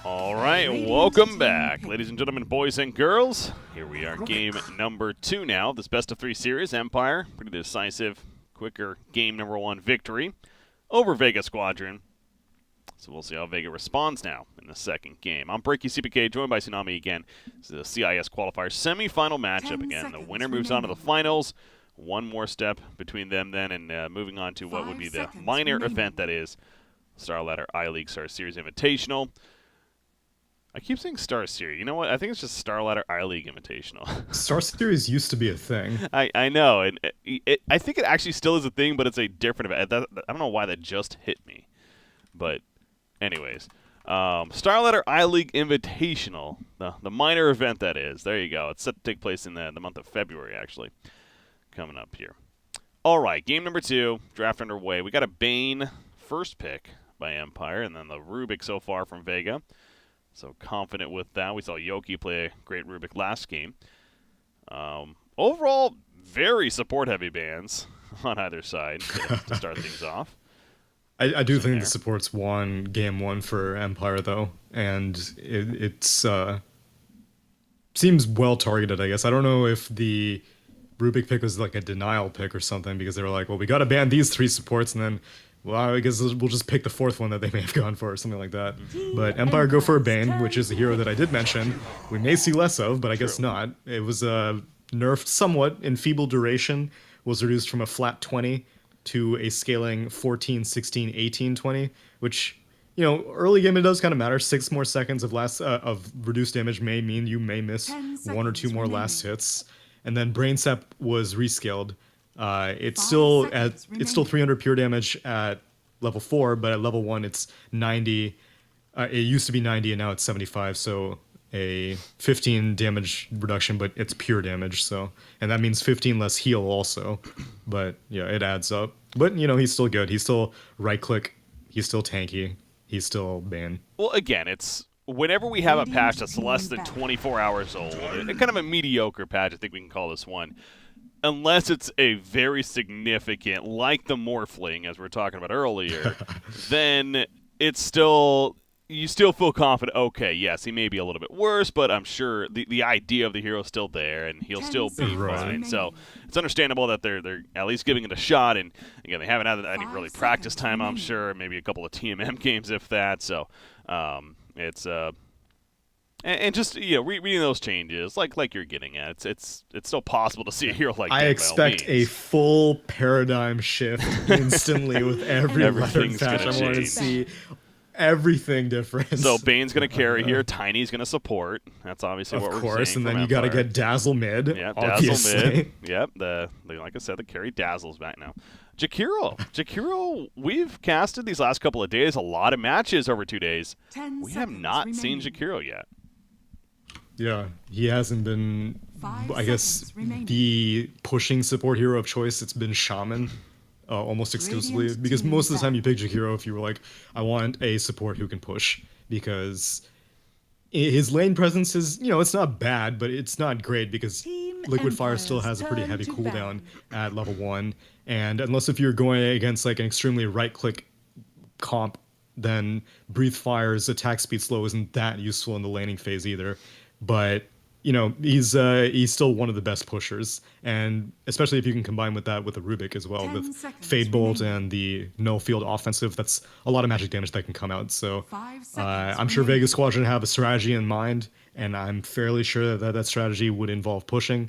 All right, welcome back, ladies and gentlemen, boys and girls. Here we are, game number 2 now. This best-of-3 series, Empire, pretty decisive, quicker game number 1 victory over Vega Squadron. So we'll see how Vega responds now in the second game. I'm Breaky CPK, joined by Tsunami again. This is the CIS Qualifier semifinal matchup again. The winner moves on to the finals. One more step between them then, and moving on to what would be the minor event that is StarLadder I-League Star Series Invitational. I keep saying Star Series. You know what? I think it's just StarLadder I-League Invitational. Star Series used to be a thing. I know. And I think it actually still is a thing, but it's a different event. I don't know why that just hit me. But anyways, StarLadder I-League Invitational, the minor event that is. There you go. It's set to take place in the month of February, actually, coming up here. All right, game number 2, draft underway. We got a Bane first pick by Empire, and then the Rubik so far from Vega. So confident with that. We saw Yoki play a great Rubik last game. Overall, very support-heavy bans on either side to start things off. I do think the support's won game 1 for Empire, though, and it's seems well targeted, I guess. I don't know if the Rubik pick was like a denial pick or something, because they were like, well, we got to ban these 3 supports, and then, well, I guess we'll just pick the 4th one that they may have gone for, or something like that. But Empire go for a Bane, which is a hero that I did mention. We may see less of, but I guess not. It was nerfed somewhat in feeble duration, was reduced from a flat 20 to a scaling 14, 16, 18, 20, which, you know, early game it does kind of matter. 6 more seconds of reduced damage may mean you may miss 1 or 2 more last hits. And then Brain Sap was rescaled. It's still 300 pure damage at level 4, but at level 1 it's 90. It used to be 90 and now it's 75, so a 15 damage reduction, but it's pure damage. So, and that means 15 less heal also. But yeah, it adds up. But you know, he's still good. He's still right click. He's still tanky. He's still Bane. Well, again, it's whenever we have a patch that's less than 24 hours old, kind of a mediocre patch, I think we can call this one. Unless it's a very significant, like the Morphling, as we were talking about earlier, then it's still, you still feel confident, okay, yes, he may be a little bit worse, but I'm sure the idea of the hero is still there, and he'll still be fine. So it's understandable that they're at least giving it a shot, and again, they haven't had any really practice time, I'm sure, maybe a couple of TMM games, if that, so it's... And just, you know, reading those changes, like you're getting at, it's still possible to see a hero like that. I expect a full paradigm shift instantly with every letter patch. I want to see everything different. So Bane's going to carry here. Tiny's going to support. That's obviously what we're seeing. Of course, and then you got to get Dazzle mid. Yeah, obviously. Dazzle mid. Yep, like I said, the carry Dazzle's back now. Jakiro, we've casted these last couple of days, a lot of matches over 2 days. We have not seen Jakiro yet. Yeah, he hasn't been, I guess, the pushing support hero of choice. It's been Shaman almost exclusively, because most of the time you pick Jakiro if you were like, I want a support who can push, because his lane presence is, you know, it's not bad, but it's not great, because Liquid Fire still has a pretty heavy cooldown at level 1, and unless if you're going against like an extremely right-click comp, then Breathe Fire's attack speed slow isn't that useful in the laning phase either. But, you know, he's still one of the best pushers, and especially if you can combine with that with the Rubik as well, with Fade Bolt and the no field offensive, that's a lot of magic damage that can come out. So I'm sure Vega Squadron have a strategy in mind, and I'm fairly sure that strategy would involve pushing,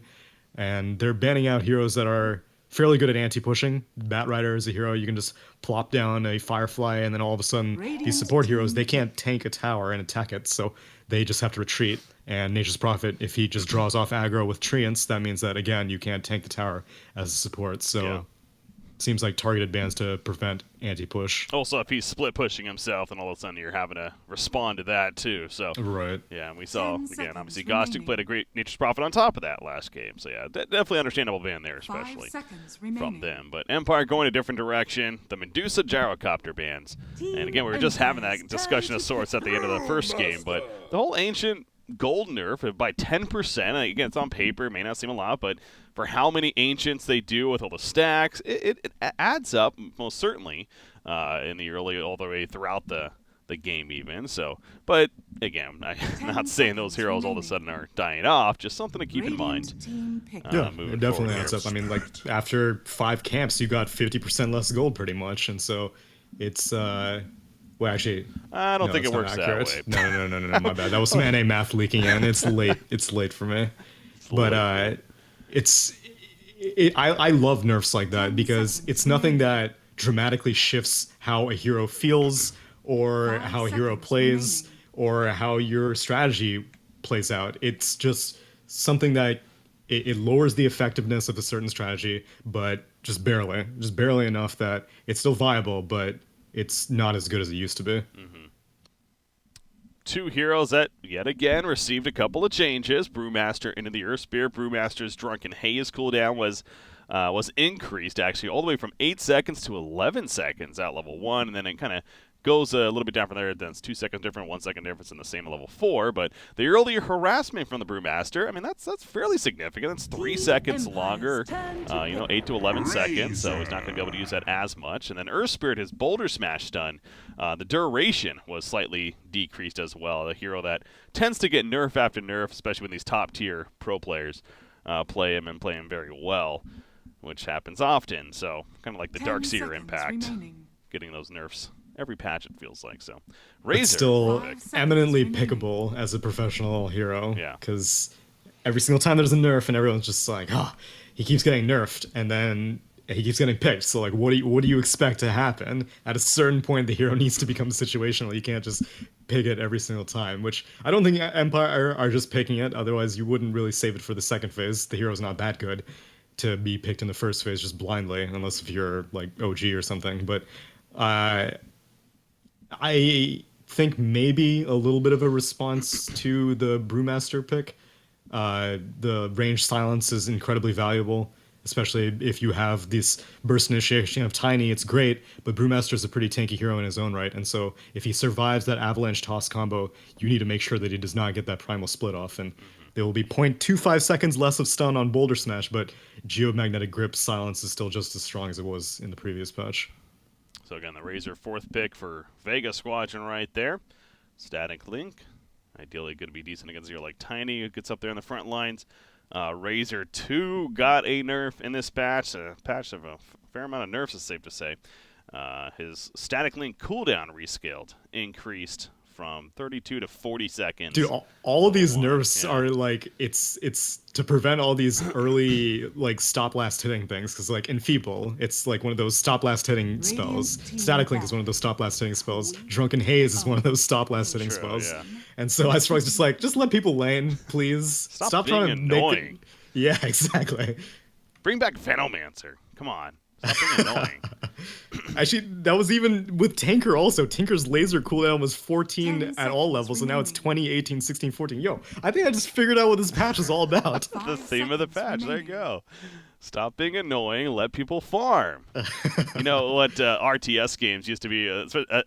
and they're banning out heroes that are fairly good at anti-pushing. Batrider is a hero you can just plop down a Firefly, and then all of a sudden these support heroes, they can't tank a tower and attack it, so they just have to retreat. And Nature's Prophet, if he just draws off aggro with Treants, that means that, again, you can't tank the tower as a support. So it seems like targeted bans to prevent anti-push. Also, if he's split pushing himself, then all of a sudden you're having to respond to that, too. So right. Yeah, and we saw, again, obviously Gostic played a great Nature's Prophet on top of that last game. So yeah, definitely understandable ban there, especially from them. But Empire going a different direction. The Medusa Gyrocopter bans. And again, we were just having that discussion of sorts at the end of the first game. But the whole Ancient Gold nerf by 10%. Again, it's on paper. It may not seem a lot, but for how many Ancients they do with all the stacks, it adds up, most certainly, in the early, all the way throughout the game even. So, but again, I'm not saying those heroes all of a sudden are dying off, just something to keep in mind. Yeah, it definitely adds up. I mean, like, after 5 camps, you got 50% less gold pretty much, and so it's, well, actually, I don't no, think it that's not works accurate. that way. No, my bad. That was some NA math leaking in. It's late for me. But I love nerfs like that because it's nothing that dramatically shifts how a hero feels or how a hero plays or how your strategy plays out. It's just something that it lowers the effectiveness of a certain strategy, but just barely enough that it's still viable, but it's not as good as it used to be. Mm-hmm. 2 heroes that, yet again, received a couple of changes. Brewmaster into the Earth Spear. Brewmaster's Drunken Haze cooldown was increased, actually, all the way from 8 seconds to 11 seconds at level 1, and then it kind of goes a little bit down from there. Then it's 2 seconds different, 1 second difference in the same level 4. But the earlier harassment from the Brewmaster, I mean, that's fairly significant. That's 3 seconds longer, 8 to 11 seconds, so he's not going to be able to use that as much. And then Earth Spirit, his Boulder Smash stun, the duration was slightly decreased as well. A hero that tends to get nerf after nerf, especially when these top-tier pro players play him and play him very well, which happens often. So kind of like the Darkseer impact, getting those nerfs every patch, it feels like. So Razor, it's still eminently pickable as a professional hero. Yeah. Because every single time there's a nerf, and everyone's just like, he keeps getting nerfed, and then he keeps getting picked. So like, what do you expect to happen? At a certain point, the hero needs to become situational. You can't just pick it every single time. Which I don't think Empire are just picking it. Otherwise, you wouldn't really save it for the second phase. The hero's not that good to be picked in the first phase just blindly, unless if you're like OG or something. But I think maybe a little bit of a response to the Brewmaster pick. The range silence is incredibly valuable, especially if you have this burst initiation of Tiny. It's great, but Brewmaster is a pretty tanky hero in his own right, and so if he survives that avalanche toss combo, you need to make sure that he does not get that primal split off, and there will be 0.25 seconds less of stun on Boulder Smash, but Geomagnetic Grip silence is still just as strong as it was in the previous patch. So again, the Razor 4th pick for Vega Squadron right there. Static Link, ideally going to be decent against a hero like Tiny, who gets up there in the front lines. Razor 2 got a nerf in this patch, a patch of a fair amount of nerfs, is safe to say. His Static Link cooldown rescaled, increased from 32 to 40 seconds. Dude, all of these nerfs are like, it's to prevent all these early like stop last hitting things, because like in Feeble, it's like one of those stop last hitting spells. Static Link is one of those stop last hitting spells. Drunken Haze is one of those stop last hitting spells. Yeah. And so I was just like, just let people lane, please. Stop trying to annoying. Yeah, exactly. Bring back Venomancer. Come on. Stop being annoying. Actually, that was even with Tinker also. Tinker's laser cooldown was 14 at all levels, and now it's 20, 18, 16, 14. Yo, I think I just figured out what this patch is all about. The theme of the patch. There you go. Stop being annoying. Let people farm. You know what RTS games used to be,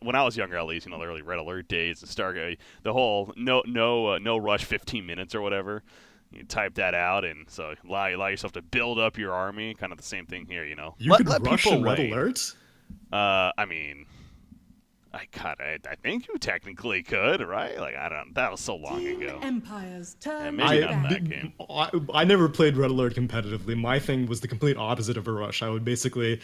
when I was younger at least, the early Red Alert days, and Stargate, the whole no rush 15 minutes or whatever. You type that out, and so allow yourself to build up your army. Kind of the same thing here, You could rush a Red Alert? I mean, I think you technically could, right? Like, I don't. That was so long ago. Empire's turn. Maybe not that game. I never played Red Alert competitively. My thing was the complete opposite of a rush. I would basically,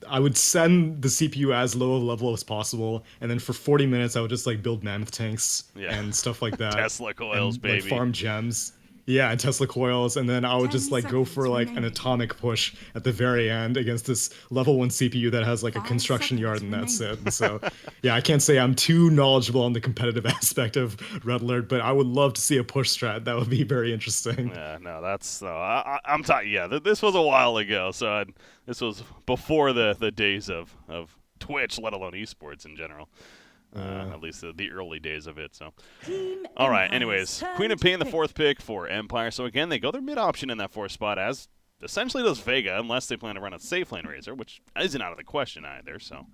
I would send the CPU as low a level as possible, and then for 40 minutes I would just build mammoth tanks and stuff like that. Tesla coils, and, baby. Farm gems. Yeah, and Tesla coils, and then I would just go for an atomic push at the very end against this level 1 CPU that has a construction yard, and that's it. And so, yeah, I can't say I'm too knowledgeable on the competitive aspect of Red Alert, but I would love to see a push strat. That would be very interesting. Yeah, no, that's I'm talking. Yeah, this was a while ago, so this was before the days of Twitch, let alone esports in general. At least the early days of it. So, all right. Anyways, Queen of Pain, the 4th pick for Empire. So again, they go their mid option in that 4th spot, as essentially does Vega, unless they plan to run a safe lane Razor, which isn't out of the question either. So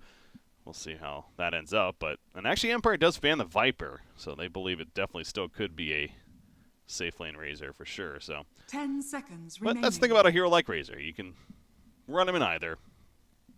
we'll see how that ends up. And actually, Empire does ban the Viper, so they believe it definitely still could be a safe lane Razor for sure. So 10 seconds remaining. But let's think about a hero like Razor. You can run him in either.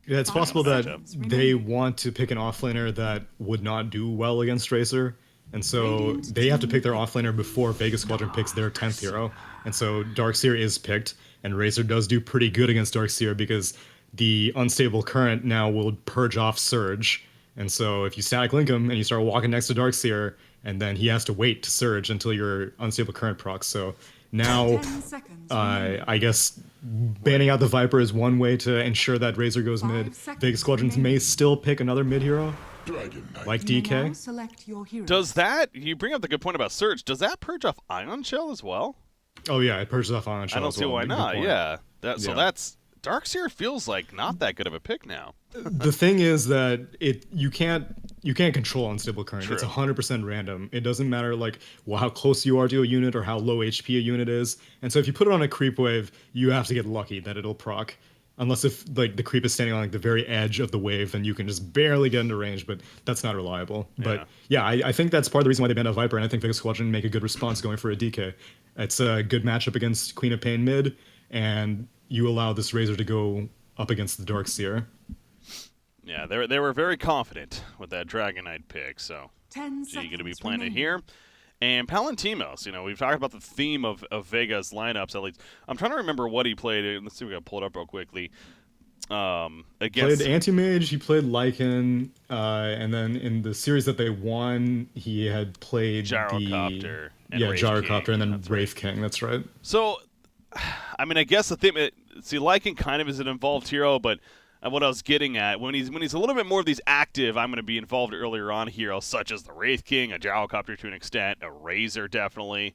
Yeah, it's possible that they want to pick an offlaner that would not do well against Razor, And so they have to pick their offlaner before Vega Squadron picks their 10th hero. And so Darkseer is picked, and Razor does do pretty good against Darkseer because the unstable current now will purge off Surge. And so if you static link him and you start walking next to Darkseer, and then he has to wait to Surge until your unstable current procs. So now, 10 seconds I guess banning out the Viper is one way to ensure that Razor goes 5 mid. seconds Vega Squadrons may still pick another mid hero, like You may now DK. select your heroes. Does that, you bring up the good point about Surge, does that purge off Ion Shell as well? Oh yeah, it purges off on I Shell don't as see well. why Good not, point. yeah. So Yeah. that's, Darkseer feels like not that good of a pick now. The thing is that you can't control unstable current. True. It's 100% random. It doesn't matter how close you are to a unit or how low HP a unit is. And so if you put it on a creep wave, you have to get lucky that it'll proc. Unless if the creep is standing on the very edge of the wave, then you can just barely get into range, but that's not reliable. But yeah, I think that's part of the reason why they banned a Viper, and I think Vega Squadron make a good response going for a DK. It's a good matchup against Queen of Pain mid, and you allow this Razor to go up against the Darkseer. Yeah, they were very confident with that Dragon Knight pick, so 10 you're going to be seconds playing it remaining. here. And Palantimos, we've talked about the theme of Vega's lineups, at least. I'm trying to remember what he played. Let's see if we can pull it up real quickly. Against Played Anti-Mage, he played Lycan, and then in the series that they won, he had played Gyrocopter and Wraith Gyrocopter, King. and then That's Wraith King, that's right. So, I mean, I guess the thing, see, Lycan kind of is an involved hero, but what I was getting at, when he's a little bit more of these active, I'm going to be involved earlier on heroes, such as the Wraith King, a Gyrocopter to an extent, a Razor definitely.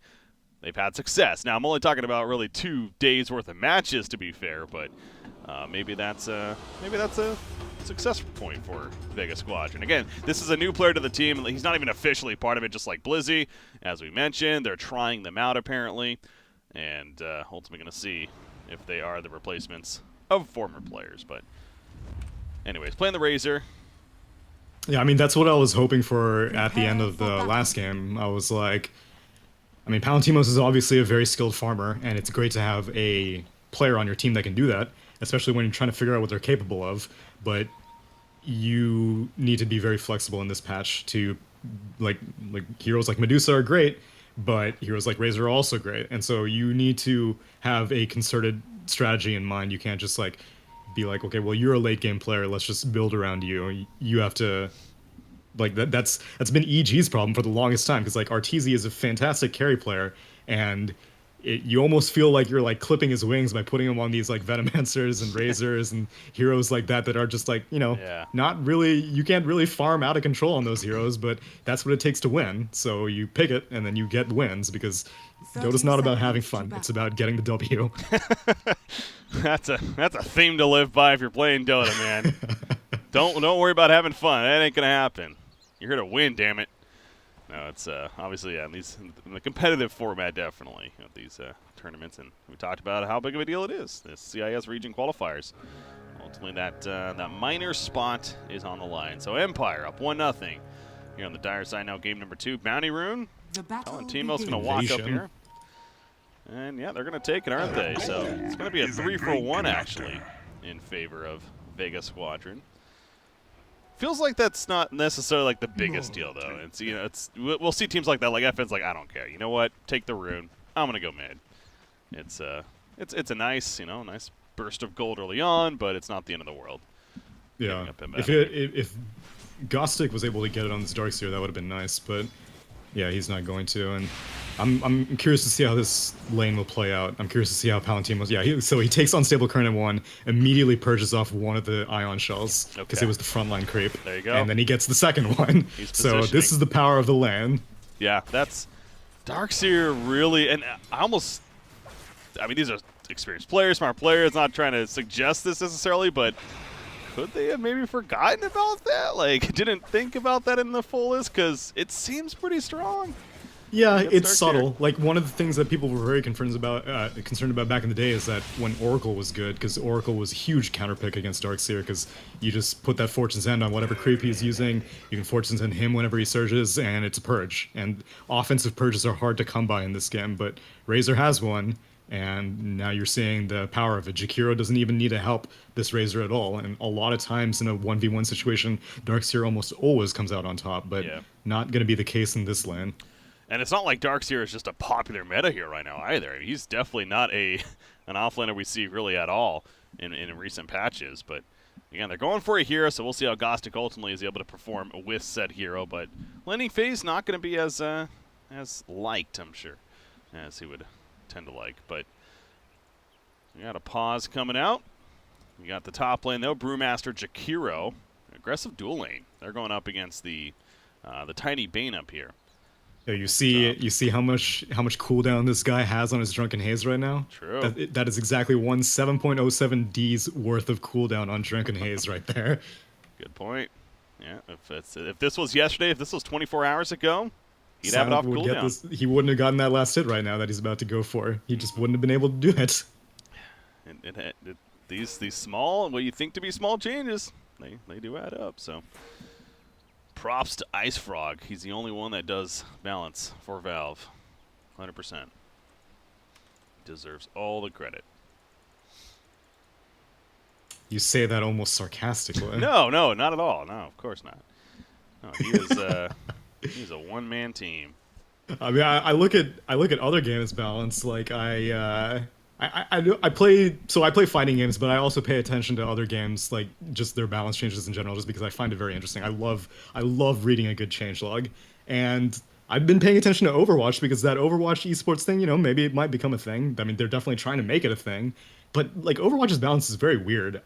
They've had success. Now, I'm only talking about really 2 days worth of matches, to be fair, but maybe that's a success point for Vega Squadron. Again, this is a new player to the team. He's not even officially part of it, just like Blizzy. As we mentioned, they're trying them out, apparently, and ultimately going to see if they are the replacements of former players, but anyways, playing the Razor. Yeah, I mean, that's what I was hoping for at the end of the last game. I was like, I mean, Palantimos is obviously a very skilled farmer, and it's great to have a player on your team that can do that, especially when you're trying to figure out what they're capable of. But you need to be very flexible in this patch to, like heroes like Medusa are great, but heroes like Razor are also great. And so you need to have a concerted strategy in mind. You can't just be like, okay, well, you're a late game player, let's just build around you. You have to, that's been EG's problem for the longest time, because Arteezy is a fantastic carry player, and you almost feel like you're clipping his wings by putting him on these Venomancers and Razors and heroes like that are just not really, you can't really farm out of control on those heroes, but that's what it takes to win. So you pick it and then you get wins, because Dota's not about having fun, it's about getting the W. That's a theme to live by if you're playing Dota, man. Don't worry about having fun. That ain't gonna happen. You're here to win, damn it. No, it's obviously, yeah, in the competitive format, definitely, these tournaments, and we talked about how big of a deal it is, the CIS region qualifiers. Ultimately, that minor spot is on the line. So Empire up 1-0 here on the dire side now. Game number 2, Bounty Rune. The battle Timo's going to begins. walk up Invasion. here. And yeah, they're going to take it, aren't they? So it's going to be a 3-for-1 actually in favor of Vega Squadron. Feels like that's not necessarily the biggest deal though. It's we'll see teams like that, like FN's I don't care. You know what? Take the rune. I'm going to go mid. It's a nice, nice burst of gold early on, but it's not the end of the world. Yeah. Giving up in If Gostic was able to get it on this Darkseer, that would have been nice, but yeah, he's not going to, and I'm curious to see how this lane will play out. I'm curious to see how Palantimos. Yeah, so he takes Unstable Current at 1, immediately purges off one of the Ion Shells because Okay. it was the frontline creep. There you go. And then he gets the second one. He's So this positioning. is the power of the lane. Yeah, that's Darkseer really, and I mean, these are experienced players, smart players. Not trying to suggest this necessarily, but could they have maybe forgotten about that? Didn't think about that in the fullest, because it seems pretty strong. Yeah, Against it's Darkseer. subtle. One of the things that people were very concerned about back in the day is that when Oracle was good, because Oracle was a huge counterpick against Darkseer, because you just put that Fortune's End on whatever creep he's using, you can Fortune's End him whenever he surges, and it's a purge. And offensive purges are hard to come by in this game, but Razor has one, And now you're seeing the power of it. Jakiro doesn't even need to help this Razor at all. And a lot of times in a 1v1 situation, Darkseer almost always comes out on top, but not going to be the case in this lane. And it's not like Darkseer is just a popular meta here right now either. He's definitely not an offlaner we see really at all in recent patches. But again, they're going for a hero, so we'll see how Gostic ultimately is able to perform with said hero. But landing phase not going to be as liked, I'm sure, as he would tend to like. But we got a pause coming out. We got the top lane though, Brewmaster, Jakiro, aggressive dual lane. They're going up against the tiny Bane up here. Yeah, you see how much cooldown this guy has on his Drunken Haze right now? True. That is exactly one 7.07 D's worth of cooldown on Drunken Haze right there. Good point. Yeah, if this was yesterday, if this was 24 hours ago, he'd have it off cooldown. He wouldn't have gotten that last hit right now that he's about to go for. He just wouldn't have been able to do it. These small, what you think to be small changes, they do add up. So props to Ice Frog. He's the only one that does balance for Valve. 100%. Deserves all the credit. You say that almost sarcastically. No, not at all. No, of course not. No, he's a one-man team. I mean, I look at other games balance. Like I play fighting games, but I also pay attention to other games, like just their balance changes in general, just because I find it very interesting. I love reading a good changelog, and I've been paying attention to Overwatch because that Overwatch esports thing, maybe it might become a thing. I mean, they're definitely trying to make it a thing, but like Overwatch's balance is very weird.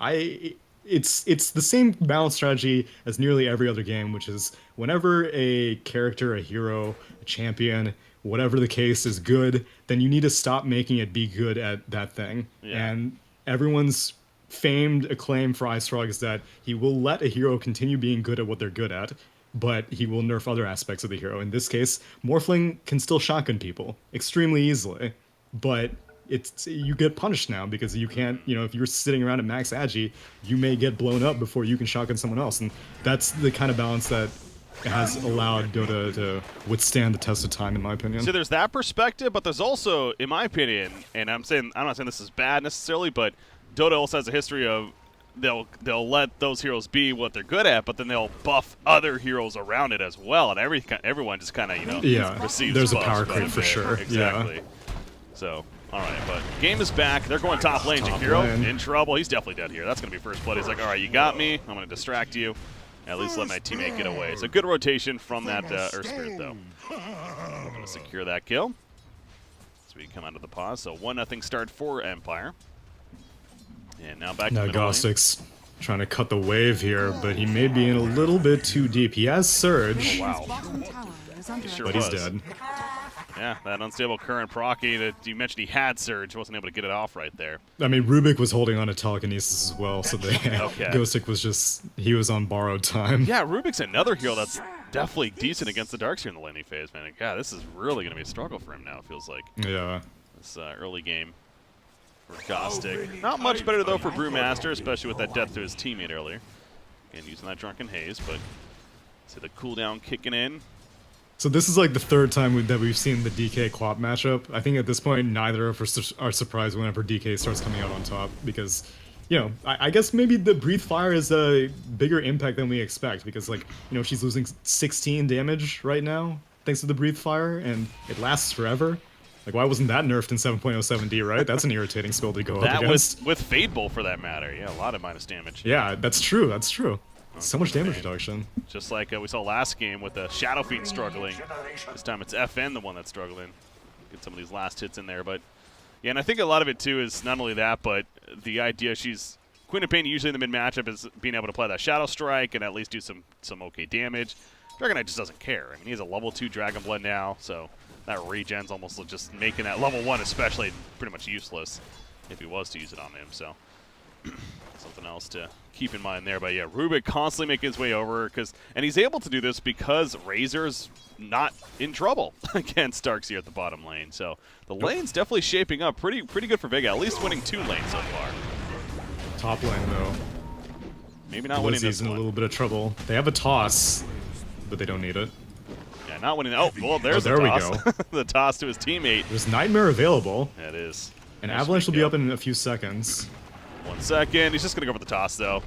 It's the same balance strategy as nearly every other game, which is whenever a character, a hero, a champion, whatever the case is good, then you need to stop making it be good at that thing. Yeah. And everyone's famed acclaim for Ice Frog is that he will let a hero continue being good at what they're good at, but he will nerf other aspects of the hero. In this case, Morphling can still shotgun people extremely easily, but you get punished now because you can't, if you're sitting around at max agi, you may get blown up before you can shotgun someone else. And that's the kind of balance that has allowed Dota to withstand the test of time, in my opinion. So there's that perspective, but there's also, in my opinion, and I'm not saying this is bad necessarily, but Dota also has a history of they'll let those heroes be what they're good at, but then they'll buff other heroes around it as well, and everyone just kind of receives. There's a power creep for sure. Exactly. Yeah. So. All right, but game is back. They're going top lane. Jakiro in trouble. He's definitely dead here. That's going to be first blood. He's like, all right, you got me. I'm going to distract you. At least let my teammate get away. It's a good rotation from that Earth Spirit, though. We're going to secure that kill. So we come out of the pause. So 1-0 start for Empire. And now back to the middle lane. Gostic's trying to cut the wave here, but he may be in a little bit too deep. He has Surge. Oh, wow. But he's dead. Yeah, that unstable current procky that you mentioned he had Surge, wasn't able to get it off right there. I mean, Rubik was holding on to telekinesis as well, so Ghostic was he was on borrowed time. Yeah, Rubik's another hero that's definitely decent against the Darkseer in the laning phase, man. God, this is really going to be a struggle for him now, it feels like. Yeah. This early game for Gostic. Not much better, though, for Brewmaster, especially with that death to his teammate earlier. Again, using that Drunken Haze, but see the cooldown kicking in. So this is like the third time that we've seen the DK Quap matchup. I think at this point, neither of us are surprised whenever DK starts coming out on top because, I guess maybe the Breathe Fire is a bigger impact than we expect because, she's losing 16 damage right now thanks to the Breathe Fire, and it lasts forever. Like, why wasn't that nerfed in 7.07D, right? That's an irritating spell to go up against. That with Fade Bolt, for that matter. Yeah, a lot of minus damage. Yeah, that's true. So much damage reduction. Just like we saw last game with the Shadow Fiend struggling. This time it's FN the one that's struggling. Get some of these last hits in there. But yeah, and I think a lot of it too is not only that, but the idea Queen of Pain usually in the mid-matchup is being able to play that Shadow Strike and at least do some okay damage. Dragon Knight just doesn't care. I mean, he has a level 2 Dragon Blood now, so that regen's almost just making that level 1 especially pretty much useless if he was to use it on him. So something else to keep in mind there. But yeah, Rubik constantly making his way over and he's able to do this because Razor's not in trouble against Darkseer at the bottom lane. So the lane's definitely shaping up pretty good for Vega, at least winning 2 lanes so far. Top lane though, maybe not winning this in one. A little bit of trouble. They have a toss, but they don't need it. Yeah, not winning. Oh, well, there's there the toss. We go. The toss to his teammate. There's Nightmare available. Yeah, it is. And Nice Avalanche will be recap. up in a few seconds. 1 second. He's just going to go for the toss, though.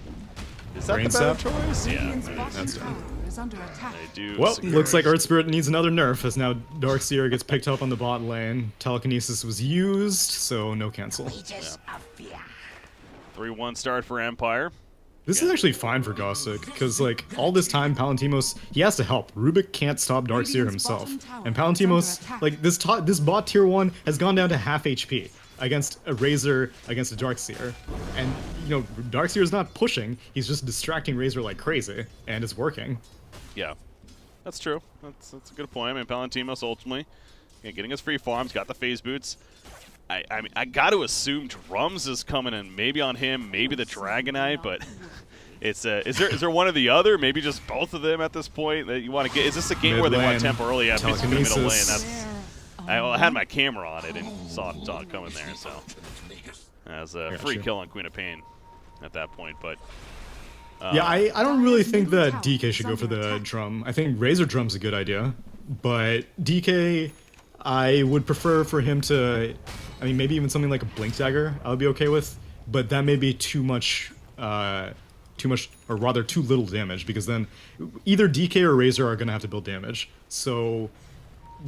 Is that Brain the better sap? choice? Yeah. Radiant's Right. bottom That's tower is under attack. They do. Well, secure looks like it. Earth Spirit needs another nerf, as now Darkseer gets picked up on the bot lane. Telekinesis was used, so no cancel. 3-1 start for Empire. This is actually fine for Gossick, because like all this time Palantimos, he has to help. Rubik can't stop Darkseer himself. And Palantimos, like this bot tier 1 has gone down to half HP against a Razor, against a Darkseer. And you know, Darkseer is not pushing, he's just distracting Razor like crazy, and it's working. Yeah, that's true. That's a good point. I mean, Palantimos ultimately getting his free farms, got the phase boots. I mean, I got to assume Drums is coming in, maybe on him, maybe the Dragonite, but it's is there one or the other? Maybe just both of them at this point that you want to get. Is this a game where they want Mid-lane, tempo early? Yeah, basically the middle lane. telekinesis. I had my camera on it and saw it coming there, so as a free Gotcha. kill on Queen of Pain at that point. But Yeah, I don't really think that DK should go for the drum. I think Razor Drum's a good idea, but DK, I would prefer for him to, I mean, maybe even something like a Blink Dagger I would be okay with, but that may be too much, or rather too little damage, because then either DK or Razor are going to have to build damage. So,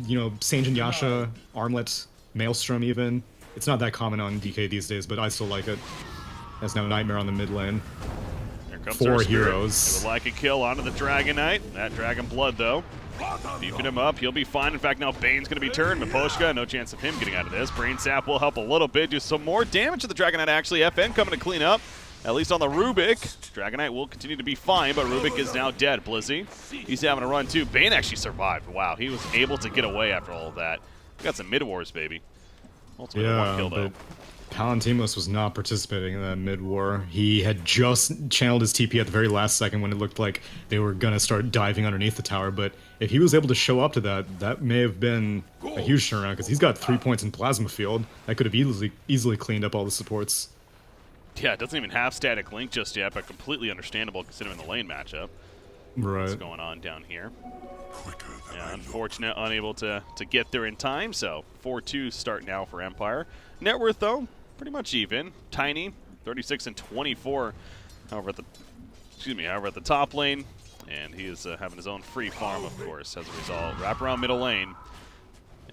you know, Sange and Yasha, Armlet, Maelstrom even, it's not that common on DK these days, but I still like it. There's now Nightmare on the mid lane. here comes 4 our Spirit. heroes. They would like a kill onto the Dragonite. That Dragon Blood, though. Beefing him up, he'll be fine. In fact, now Bane's going to be turned. Miposhka, no chance of him getting out of this. Brain Sap will help a little bit, do some more damage to the Dragonite, actually. FN coming to clean up, at least on the Rubik. Dragonite will continue to be fine, but Rubik is now dead. Blizzy, he's having a run, too. Bane actually survived. Wow, he was able to get away after all of that. We got some mid-wars, baby. Ultimately, one Yeah, kill, though. but Palantimos was not participating in that mid-war. He had just channeled his TP at the very last second when it looked like they were going to start diving underneath the tower, but if he was able to show up to that, that may have been a huge turnaround, because he's got 3 points in Plasma Field. That could have easily cleaned up all the supports. Yeah, it doesn't even have static link just yet, but completely understandable considering the lane matchup. Right. What's going on down here? Yeah, unfortunate, unable to get there in time, so 4-2 start now for Empire. Net worth, though, pretty much even. Tiny, 36 and 24. However, at the top lane, and he is having his own free farm, of course, as a result. Wrap around middle lane.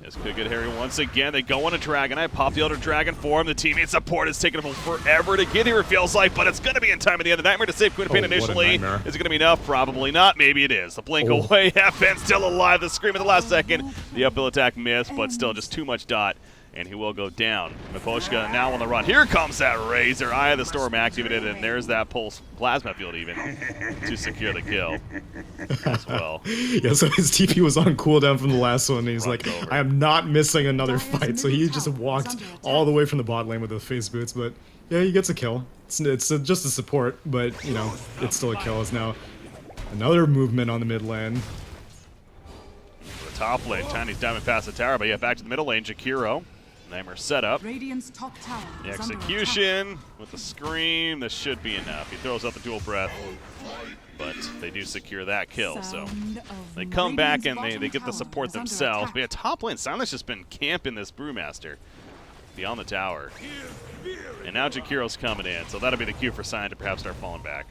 This could get Harry once again. They go on a Dragonite, pop the Elder Dragon for him. The teammate support is taking him forever to get here, it feels like, but it's going to be in time at the end. The Nightmare to save Queen of Pain what a initially. nightmare. Is it going to be enough? Probably not. Maybe it is. The blink away. FN still alive. The scream at the last second. The uphill attack missed, but still just too much dot. And he will go down. Miposhka now on the run. Here comes that Razor. Eye of the Storm activated, and there's that Pulse Plasma Field even to secure the kill as well. Yeah, so his TP was on cooldown from the last one, and he's like, over. I am not missing another fight. So he just walked all the way from the bot lane with the phase boots, but yeah, he gets a kill. It's just a support, but, you know, it's still a kill. It's now another movement on the mid lane. The top lane, Tiny's diamond past the tower, but yeah, back to the middle lane, Jakiro. Nightmare setup. Radiant's top tower The is under execution with the scream. This should be enough. He throws out the dual breath, but they do secure that kill. So they come back and they get the support themselves. But yeah, top lane, Silence just been camping this Brewmaster beyond the tower. And now Jakiro's coming in, so that'll be the cue for Sign to perhaps start falling back.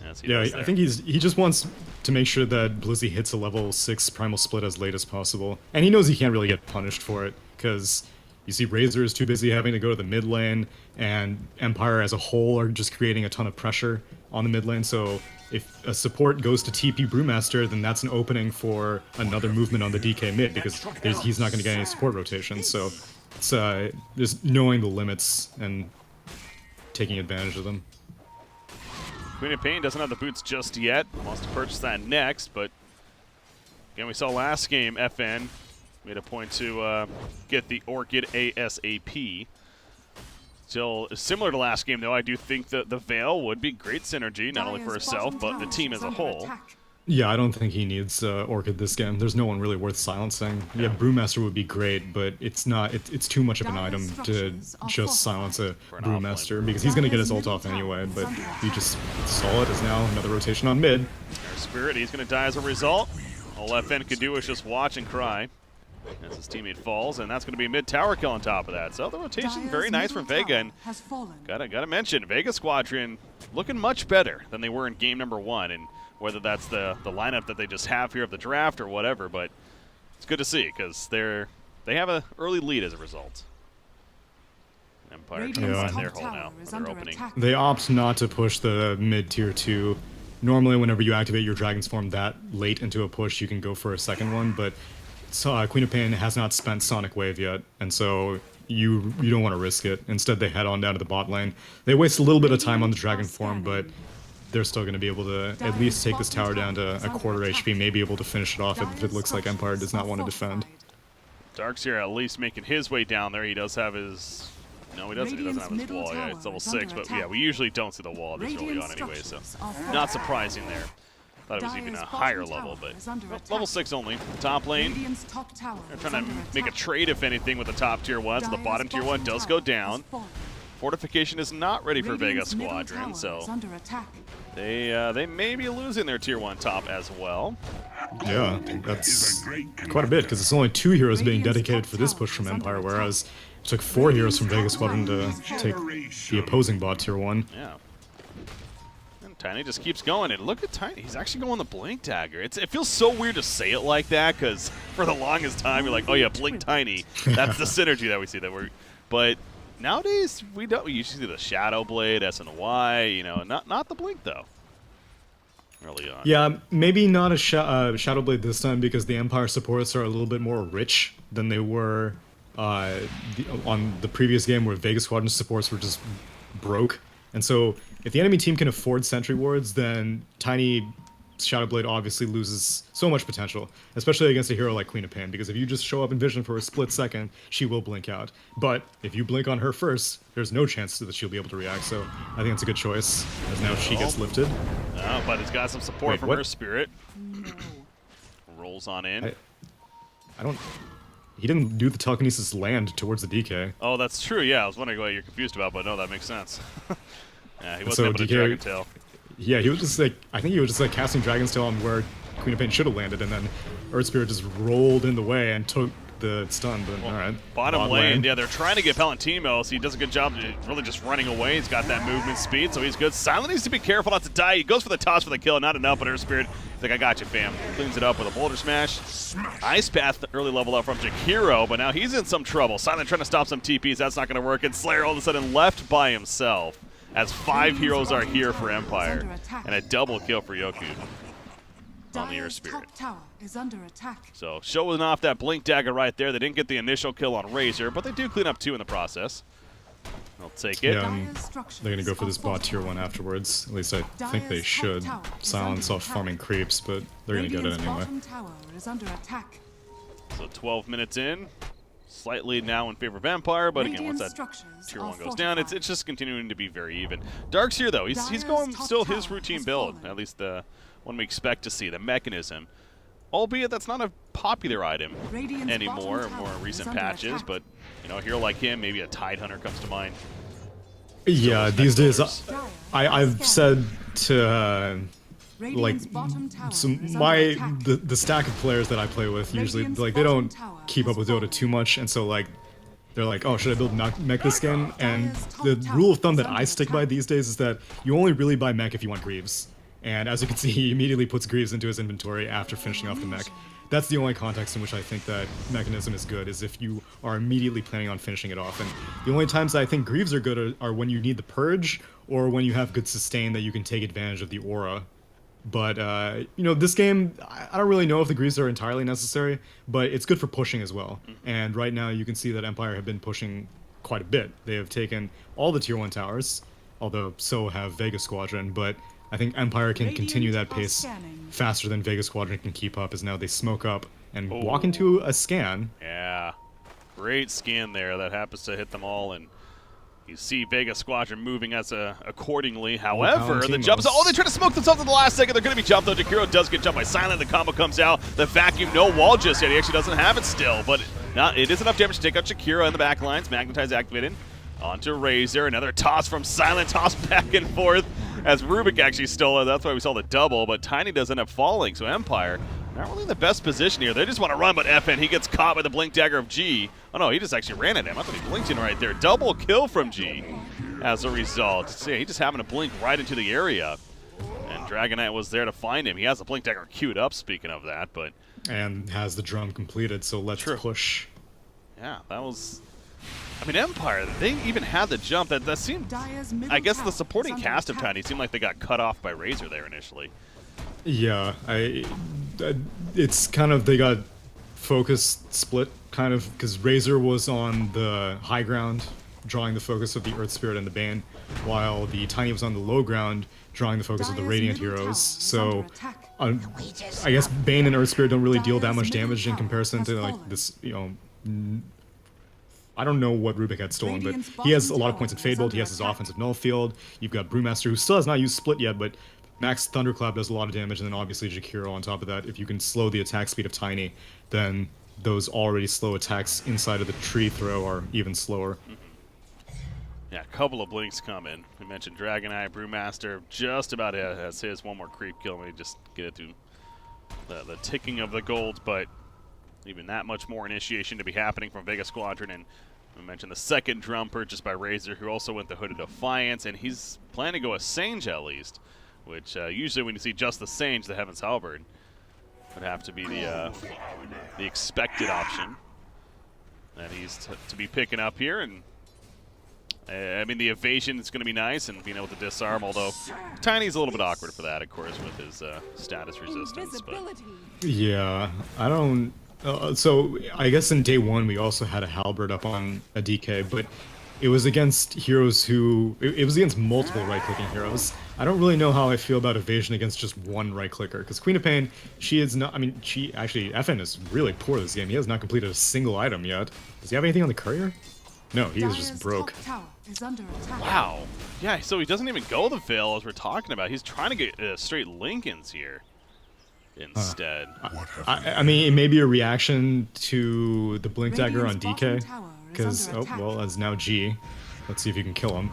As he Yeah, does I there. think he just wants to make sure that Blizzy hits a level 6 Primal Split as late as possible. And he knows he can't really get punished for it, because you see Razor is too busy having to go to the mid lane, and Empire as a whole are just creating a ton of pressure on the mid lane, so if a support goes to TP Brewmaster, then that's an opening for another movement on the DK mid, because he's not going to get any support rotations, so it's just knowing the limits and taking advantage of them. Queen of Pain doesn't have the boots just yet. Wants to purchase that next, but again, we saw last game, FN made a point to get the Orchid ASAP. Still similar to last game, though, I do think that the Veil would be great synergy, not only for herself, but the team as a whole. Yeah, I don't think he needs Orchid this game. There's no one really worth silencing. Yeah, Brewmaster would be great, but it's not. It's too much of an item to just silence a Brewmaster, because he's gonna get his ult off anyway. But you just saw it as now another rotation on mid. There's Spirit, he's going to die as a result. All FN could do is just watch and cry. as his teammate falls, and that's going to be a mid-tower kill on top of that. So the rotation very nice from Vega, and gotta mention, Vega Squadron looking much better than they were in game number 1, and whether that's the lineup that they just have here of the draft or whatever, but it's good to see because they have an early lead as a result. Empire trying to find their hole now when they're opening. They opt not to push the mid-tier 2. Normally, whenever you activate your Dragon's Form that late into a push, you can go for a second one, but Queen of Pain has not spent Sonic Wave yet, and so you don't want to risk it. Instead, they head on down to the bot lane. They waste a little bit of time on the Dragon Form, but they're still going to be able to at least take this tower down to a quarter HP, maybe able to finish it off if it looks like Empire does not want to defend. Dark's here at least making his way down there. He does have his... No, he doesn't. He doesn't have his wall. Yeah, it's level 6, but yeah, we usually don't see the wall this early on anyway, so not surprising there. Thought it was even a higher level, but level 6 only. Top lane, they're trying to make a trade, if anything, with the top tier 1, so the bottom tier 1 does go down. Fortification is not ready for Vega Squadron, so they may be losing their tier 1 top as well. Yeah, that's quite a bit, because it's only 2 heroes being dedicated for this push from Empire, whereas it took 4 heroes from Vega Squadron to take the opposing bot tier 1. Yeah. And Tiny just keeps going, and look at Tiny. He's actually going the Blink Dagger. It feels so weird to say it like that, because for the longest time, you're like, oh yeah, Blink Tiny. That's the synergy that we see. But nowadays, we usually see the Shadow Blade, SNY, you know, not the Blink, though. Early on. Yeah, maybe not a Shadow Blade this time, because the Empire supports are a little bit more rich than they were on the previous game, where Vega Squadron supports were just broke. And so if the enemy team can afford sentry wards, then Tiny Shadow Blade obviously loses so much potential, especially against a hero like Queen of Pain, because if you just show up in vision for a split second, she will blink out. But if you blink on her first, there's no chance that she'll be able to react, so I think it's a good choice, as now she gets lifted. Oh, but it's got some support from her spirit. Rolls on in. I don't... He didn't do the telekinesis land towards the DK. Oh, that's true, yeah. I was wondering what you're confused about, but no, that makes sense. Yeah, he wasn't able to Dragon Tail. Yeah, he was just like, I think he was just like casting Dragon's Tail on where Queen of Pain should have landed, and then Earth Spirit just rolled in the way and took the stun, but alright. Bottom lane, yeah, they're trying to get Palantino, so he does a good job really just running away. He's got that movement speed, so he's good. Silent needs to be careful not to die. He goes for the toss for the kill, not enough, but Earth Spirit, he's like, I got you, fam. Cleans it up with a Boulder Smash. Ice Path, early level up from Jakiro, but now he's in some trouble. Silent trying to stop some TPs, that's not going to work, and Slayer all of a sudden left by himself, as 5 heroes are here for Empire, and a double kill for Yoku on the Earth Spirit. So showing off that Blink Dagger right there. They didn't get the initial kill on Razor, but they do clean up 2 in the process. They'll take it. Yeah, they're going to go for this bot tier 1 afterwards. At least I think they should. Silence off farming creeps, but they're going to get it anyway. So 12 minutes in. Slight lead now in favor of Empire, but again, once that tier 1 goes down, it's just continuing to be very even. Dark's here, though. He's going still his routine build, at least the one we expect to see, the mechanism. Albeit that's not a popular item anymore, more recent patches, but you know, a hero like him, maybe a Tide Hunter comes to mind. Yeah, these days, I've said to like the stack of players that I play with usually, like, they don't keep up with Dota too much, and so like they're like, oh, should I build mech this game? And the rule of thumb that I stick by these days is that you only really buy mech if you want Greaves. And as you can see, he immediately puts Greaves into his inventory after finishing off the mech. That's the only context in which I think that mechanism is good, is if you are immediately planning on finishing it off. And the only times I think Greaves are good are when you need the Purge, or when you have good sustain that you can take advantage of the aura. But, you know, this game, I don't really know if the Greaves are entirely necessary, but it's good for pushing as well. And right now you can see that Empire have been pushing quite a bit. They have taken all the tier 1 towers, although so have Vega Squadron, but I think Empire can continue that pace faster than Vega Squadron can keep up, as now they smoke up and walk into a scan. Yeah, great scan there that happens to hit them all, and you see Vega Squadron moving as accordingly. However, the jumps, they try to smoke themselves at the last second. They're going to be jumped, though. Jakiro does get jumped by Silent. The combo comes out. The vacuum, no wall just yet. He actually doesn't have it still, but it is enough damage to take out Jakiro in the back lines. Magnetize activated. Onto Razor. Another toss from Silent. Toss back and forth as Rubik actually stole it. That's why we saw the double, but Tiny does end up falling. So Empire Not really in the best position here. They just want to run, but FN, he gets caught by the blink dagger of G. Oh no, he just actually ran at him. I thought he blinked in right there. Double kill from G as a result. See, he just happened to blink right into the area. And Dragonite was there to find him. He has the blink dagger queued up, speaking of that, but... And has the drum completed, so let's push. Yeah, that was... I mean, Empire, they even had the jump. That seemed... I guess the supporting cast of Tiny seemed like they got cut off by Razor there initially. Yeah, it's kind of, they got focus split, kind of, because Razor was on the high ground, drawing the focus of the Earth Spirit and the Bane, while the Tiny was on the low ground, drawing the focus of the Radiant heroes. So, I guess Bane and Earth Spirit don't really deal that much damage in comparison to, like, this, you know... I don't know what Rubik had stolen, but he has a lot of points in Fade Bolt, he has his offensive null field, you've got Brewmaster, who still has not used Split yet, but Max Thunderclap does a lot of damage, and then obviously Jakiro on top of that. If you can slow the attack speed of Tiny, then those already slow attacks inside of the tree throw are even slower. Yeah, a couple of blinks coming. We mentioned Dragonite, Brewmaster, just about has his one more creep kill. Let me just get it through the ticking of the gold, but even that much more initiation to be happening from Vega Squadron. And we mentioned the second drum purchase by Razor, who also went the Hooded Defiance, and he's planning to go a Sange at least, which usually when you see just the Sange, the Heaven's Halberd would have to be the expected option that he's to be picking up here. And I mean, the evasion is going to be nice, and being able to disarm, although Tiny's a little bit awkward for that, of course, with his status resistance. But. Yeah, I don't... so I guess in day one we also had a halberd up on a DK, but it was against heroes who... It was against multiple right-clicking heroes. I don't really know how I feel about evasion against just one right-clicker, because Queen of Pain, she is not... I mean, she actually... FN is really poor this game. He has not completed a single item yet. Does he have anything on the courier? No, he is just broke. Wow. Yeah, so he doesn't even go the Veil as we're talking about. He's trying to get straight Lincolns here instead. I mean, it may be a reaction to the Blink Dagger on DK, because, oh, well, that's now G. Let's see if you can kill him.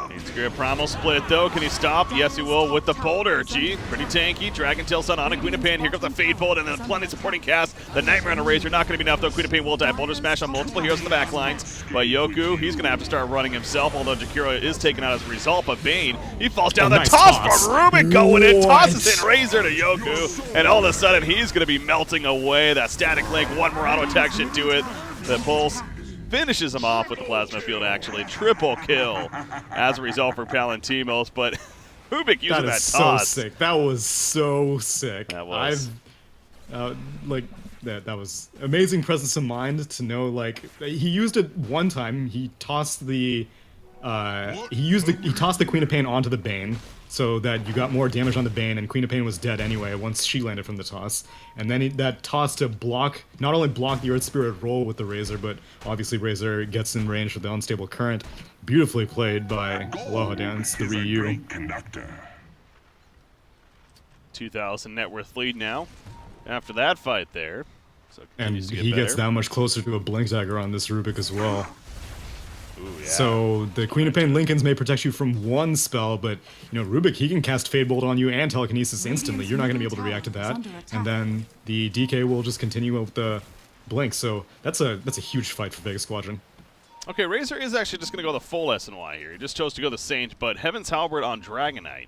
Needs to get a Primal Split, though. Can he stop? Yes, he will with the Boulder. G, pretty tanky. Dragon Tail Sun on a Queen of Pain. Here comes the Fade Bolt, and then plenty supporting cast. The Nightmare on a Razor, not going to be enough, though. Queen of Pain will die. Boulder Smash on multiple heroes in the back lines. But Yoku, he's going to have to start running himself, although Jakiro is taken out as a result. But Bane, he falls down. The toss from Rubik going in. Tosses in Razor to Yoku. And all of a sudden, he's going to be melting away. That Static Link, one more auto attack should do it. The Pulse finishes him off with the Plasma Field, actually. Triple kill as a result for Palantimos, but Rubik using that toss. That is so sick. That was so sick. That was. That was amazing presence of mind to know, like, he used it one time. He tossed the he tossed the Queen of Pain onto the Bane, so that you got more damage on the Bane, and Queen of Pain was dead anyway once she landed from the toss. And then that toss to block, not only block the Earth Spirit roll with the Razor, but obviously Razor gets in range with the Unstable Current. Beautifully played by Aloha Dance, the Ryu. 2,000 net worth lead now after that fight there. So and he gets that much closer to a Blink Dagger on this Rubik as well. Ooh, yeah. So the Queen of Pain Lincolns may protect you from one spell, but you know, Rubik, he can cast Fade Bolt on you and Telekinesis instantly. You're not going to be able to react to that. And then the DK will just continue with the Blink. So that's a huge fight for Vega Squadron. Okay, Razor is actually just going to go the full SNY here. He just chose to go the Saint, but Heaven's Halberd on Dragonite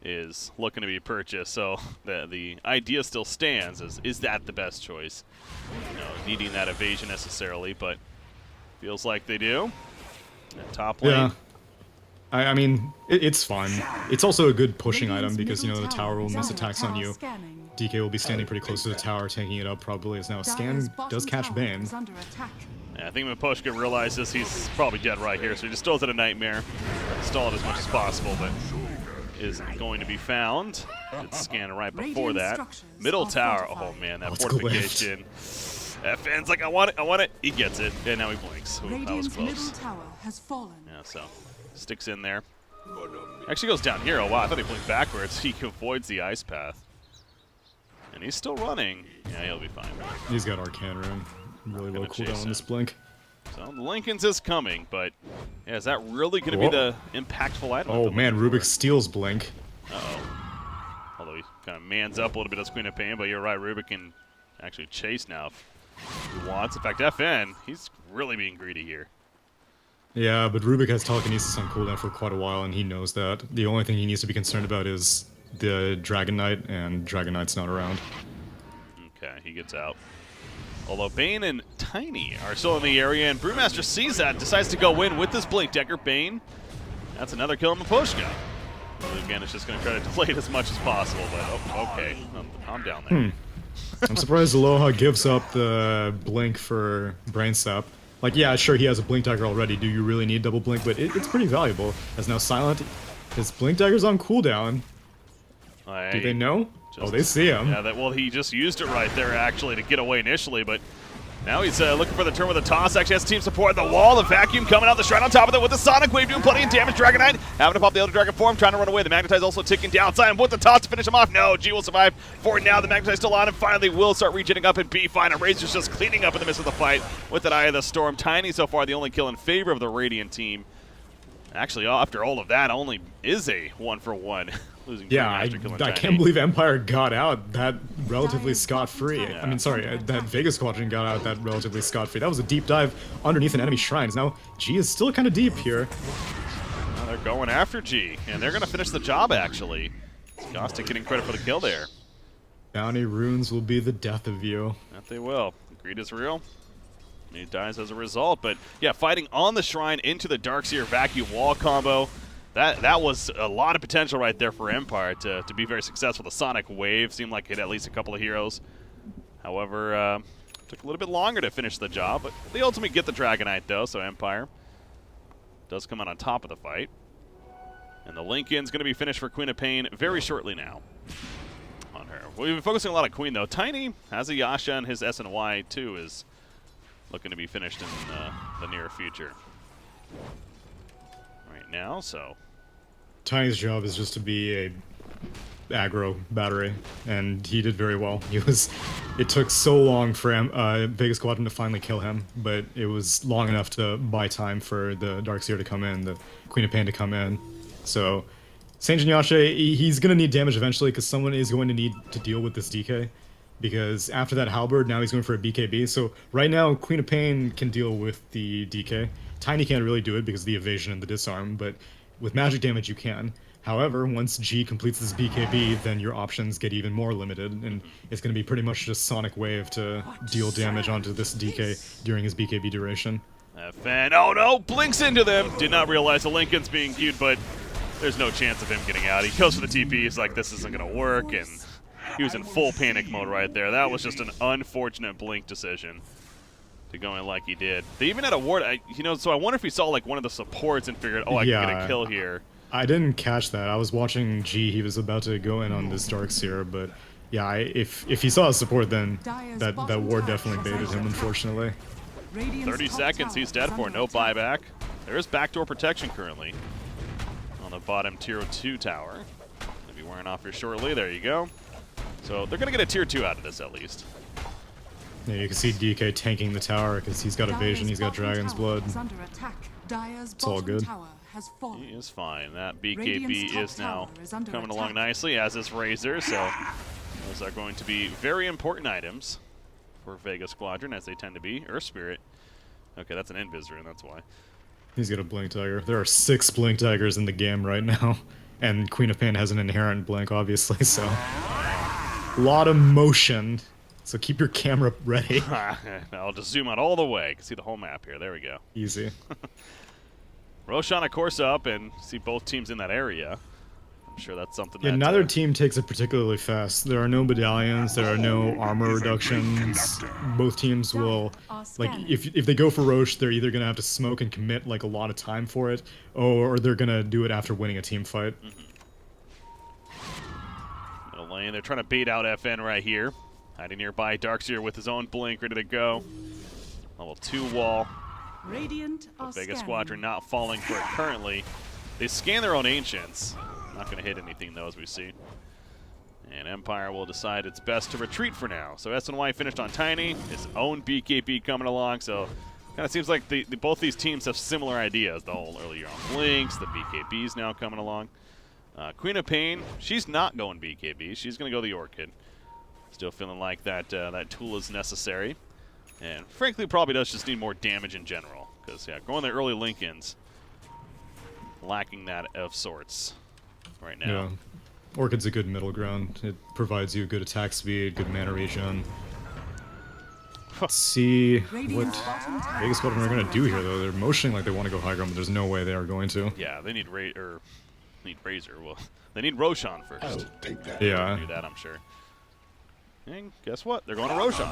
is looking to be purchased. So the idea still stands as, is that the best choice? You know, needing that evasion necessarily, but feels like they do. Top lane. Yeah. I mean, it's fun. It's also a good pushing item because, you know, the tower will miss attacks on you. DK will be standing pretty close to the tower, tanking it up probably, as now Scan does catch Bane. Yeah, I think Miposhka realizes he's probably dead right here, so he just throws it a Nightmare. Stall it as much as possible, but is going to be found. It's Scan right before that. Middle tower. Oh, man, that fortification. FN's like, I want it. He gets it, and now he blinks. Ooh, that was close. Yeah, so sticks in there. Actually goes down here. Oh, wow, I thought he blinked backwards. He avoids the ice path. And he's still running. Yeah, he'll be fine. He's got Arcane Rune. Really low cooldown on this blink. So the Lincoln's is coming, but yeah, is that really going to be the impactful item? Oh, man, Rubik steals Blink. Uh-oh. Although he kind of mans up a little bit as Queen of Pain, but you're right, Rubik can actually chase now if he wants. In fact, FN, he's really being greedy here. Yeah, but Rubik has telekinesis on cooldown for quite a while, and he knows that. The only thing he needs to be concerned about is the Dragon Knight, and Dragon Knight's not around. Okay, he gets out. Although Bane and Tiny are still in the area, and Brewmaster sees that, decides to go in with this Blink Decker. Bane, that's another kill on the push gun. Again, it's just going to try to delay it as much as possible, but okay, calm down there. I'm surprised Aloha gives up the Blink for Brain Sap. Like, yeah, sure, he has a Blink Dagger already. Do you really need double Blink? But it's pretty valuable. As now Silent, his Blink Dagger's on cooldown. Do they know? Oh, they see him. Yeah, well, he just used it right there, actually, to get away initially, but now he's looking for the turn with a toss. Actually has team support the wall. The vacuum coming out the shrine on top of it with the Sonic Wave doing plenty of damage. Dragon Knight having to pop the Elder Dragon form, trying to run away. The Magnetize also ticking down. Simon with the toss to finish him off. No, G will survive for now. The Magnetize still on and finally will start regenerating up in B. Fine, and Razor's just cleaning up in the midst of the fight with that Eye of the Storm. Tiny so far the only kill in favor of the Radiant team. Actually, after all of that, only is a 1-for-1. Losing yeah, I can't believe Empire got out that relatively scot-free. Yeah. I mean, sorry, that Vega Squadron got out that relatively scot-free. That was a deep dive underneath an enemy shrines. Now, G is still kind of deep here. Well, they're going after G, and they're going to finish the job, actually. Gostic getting credit for the kill there. Bounty runes will be the death of you. That they will. Greed is real. He dies as a result, but yeah, fighting on the shrine into the Darkseer vacuum wall combo. That was a lot of potential right there for Empire to be very successful. The Sonic Wave seemed like it hit at least a couple of heroes. However, took a little bit longer to finish the job, but they ultimately get the Dragon Knight though, so Empire does come out on top of the fight. And the Lincoln's going to be finished for Queen of Pain very shortly now on her. We've been focusing a lot on Queen though. Tiny has a Yasha, and his SNY too is looking to be finished in the near future right now, so Tiny's job is just to be a aggro battery, and he did very well. It took so long for Vega Squadron to finally kill him, but it was long enough to buy time for the Darkseer to come in, the Queen of Pain to come in. So Saint Yasha, he's going to need damage eventually, because someone is going to need to deal with this DK. Because after that Halberd, now he's going for a BKB. So right now, Queen of Pain can deal with the DK. Tiny can't really do it because of the evasion and the disarm, but with magic damage you can. However, once G completes this BKB, then your options get even more limited, and it's going to be pretty much just Sonic Wave to deal damage onto this DK during his BKB duration. FN, oh no, blinks into them. Did not realize the Lincoln's being queued, but there's no chance of him getting out. He goes for the TP, he's like, this isn't going to work, and he was in full panic mode right there. That was just an unfortunate blink decision to go in like he did. They even had a ward, so I wonder if he saw like one of the supports and figured, oh, I can get a kill here. I didn't catch that. I was watching G. He was about to go in on this Darkseer, but yeah, if he saw a support, then that ward definitely baited him, unfortunately. 30 seconds, he's dead for, no buyback. There is backdoor protection currently on the bottom tier 2 tower. Gonna be wearing off here shortly, there you go. So they're gonna get a tier 2 out of this at least. Yeah, you can see DK tanking the tower because he's got evasion, he's got Dragon's Blood. It's all good. He is fine. That BKB is now coming along nicely, as is Razor, so those are going to be very important items for Vega Squadron, as they tend to be. Earth Spirit. Okay, that's an Invis rune, that's why. He's got a Blink Dagger. There are 6 Blink Daggers in the game right now, and Queen of Pain has an inherent Blink, obviously, so... A lot of motion, so keep your camera ready. I'll just zoom out all the way. You can see the whole map here. There we go. Easy. Roshan, of course, up, and see both teams in that area. I'm sure that's something that... neither team takes it particularly fast. There are no medallions, there are no armor reductions. Both teams will... Like, if they go for Roche, they're either going to have to smoke and commit, like, a lot of time for it, or they're going to do it after winning a team fight. Middle lane, they're trying to bait out FN right here. Hiding nearby, Darkseer with his own blink, ready to go. Level 2 wall. Vega Squadron not falling for it currently. They scan their own Ancients. Not going to hit anything, though, as we see. And Empire will decide it's best to retreat for now. So SNY finished on Tiny, his own BKB coming along, so kind of seems like both these teams have similar ideas. The whole earlier on Blinks, the BKBs now coming along. Queen of Pain, she's not going BKB. She's going to go the Orchid. Still feeling like that that tool is necessary. And frankly, probably does just need more damage in general. Because, yeah, going the early Lincolns, lacking that of sorts right now. Yeah. Orchid's a good middle ground. It provides you good attack speed, good mana regen. Let's see what Vega Squadron are going to do here, though. They're motioning like they want to go high ground, but there's no way they are going to. Yeah, they need Razor. Well, they need Roshan first. Yeah. Do that, I'm sure. And guess what? They're going to Roshan.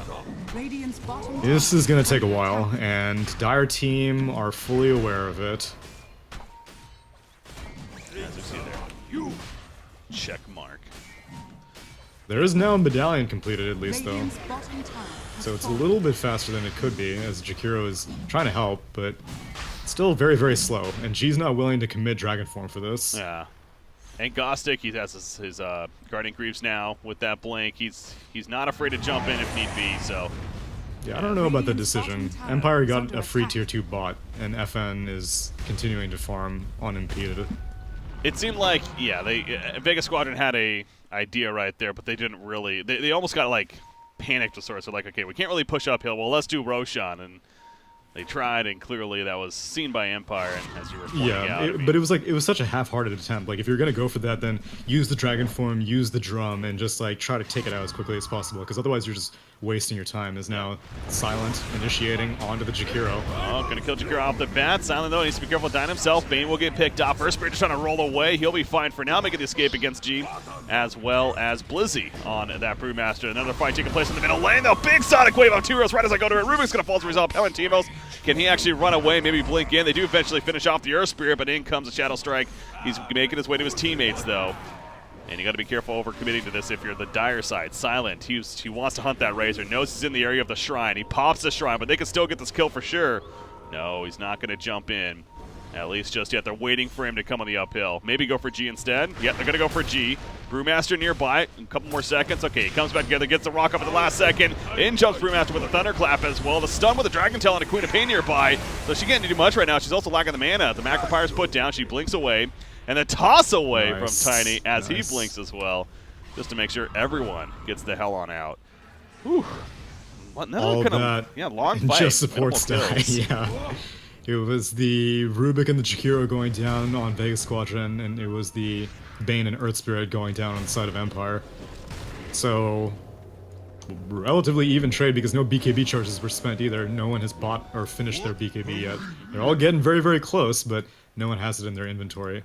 Radiant's bottom This is going to take a while, and Dire Team are fully aware of it. As we see there. Check mark. There is now a medallion completed, at least, though. Radiant's bottom tower has So it's a fallen. little bit faster than it could be, as Jakiro is trying to help, but still very, very slow. And G's not willing to commit Dragon Form for this. Yeah. And Gostic, he has his Guardian Greaves now with that blink. He's not afraid to jump in if need be, so. Yeah, I don't know about the decision. Empire got a free tier 2 bot, and FN is continuing to farm unimpeded. It seemed like, yeah, Vega Squadron had a idea right there, but they didn't really. They almost got like panicked of sorts. They're like, okay, we can't really push uphill. Well, let's do Roshan, and they tried, and clearly that was seen by Empire. And as you were pointing out, but it was such a half-hearted attempt. Like if you're gonna go for that, then use the Dragon Form, use the drum, and just like try to take it out as quickly as possible. Because otherwise, you're just wasting your time. Is now Silent initiating onto the Jakiro. Oh, gonna kill Jakiro off the bat. Silent though needs to be careful. Dying himself. Bane will get picked off. First Spirit just trying to roll away. He'll be fine for now, making the escape against G, as well as Blizzy on that Brewmaster. Another fight taking place in the middle lane though. Big Sonic Wave on 2 heroes right as I go to it. Rubik's gonna fall as a result. Palantimos, can he actually run away? Maybe blink in. They do eventually finish off the Earth Spirit, but in comes a Shadow Strike. He's making his way to his teammates though. And you got to be careful over committing to this if you're the Dire side. Silent, he wants to hunt that Razor. Knows he's in the area of the Shrine. He pops the Shrine, but they can still get this kill for sure. No, he's not going to jump in. At least just yet. They're waiting for him to come on the uphill. Maybe go for G instead. Yep, they're going to go for G. Brewmaster nearby. A couple more seconds. Okay, he comes back together, gets the rock up at the last second. In jumps Brewmaster with a Thunderclap as well. The stun with a Dragon Tail and a Queen of Pain nearby. So she can't do much right now. She's also lacking the mana. The Macropyre's put down. She blinks away. And a toss away from Tiny as he blinks as well, just to make sure everyone gets the hell on out. Whew. All that, long fight. Just supports die. Yeah. It was the Rubik and the Jakiro going down on Vega Squadron, and it was the Bane and Earth Spirit going down on the side of Empire. So, relatively even trade because no BKB charges were spent either. No one has bought or finished their BKB yet. They're all getting very, very close, but no one has it in their inventory.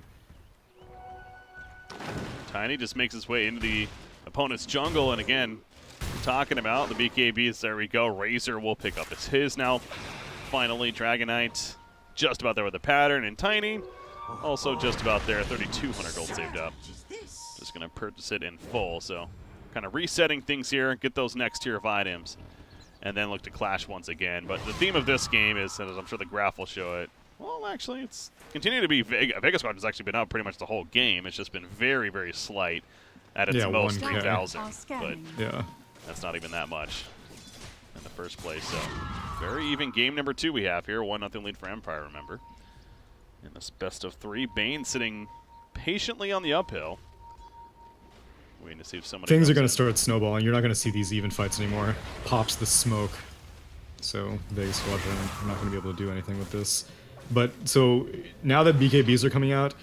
Tiny just makes his way into the opponent's jungle, and again, talking about the BKBs, there we go. Razor will pick up his now. Finally, Dragonite just about there with the pattern, and Tiny also just about there. 3,200 gold saved up. Just going to purchase it in full, so kind of resetting things here, get those next tier of items, and then look to clash once again. But the theme of this game is, as I'm sure the graph will show it, well, actually, it's continued to be Vega. Vega Squadron's actually been out pretty much the whole game. It's just been very, very slight at its most 3,000. But yeah, that's not even that much in the first place. So very even game number 2 we have here. 1-0 lead for Empire, remember. In this best of 3, Bane sitting patiently on the uphill. Waiting to see if somebody things are going to start snowballing. You're not going to see these even fights anymore. Pops the smoke. So Vega Squadron are not going to be able to do anything with this. But so now that BKBs are coming out,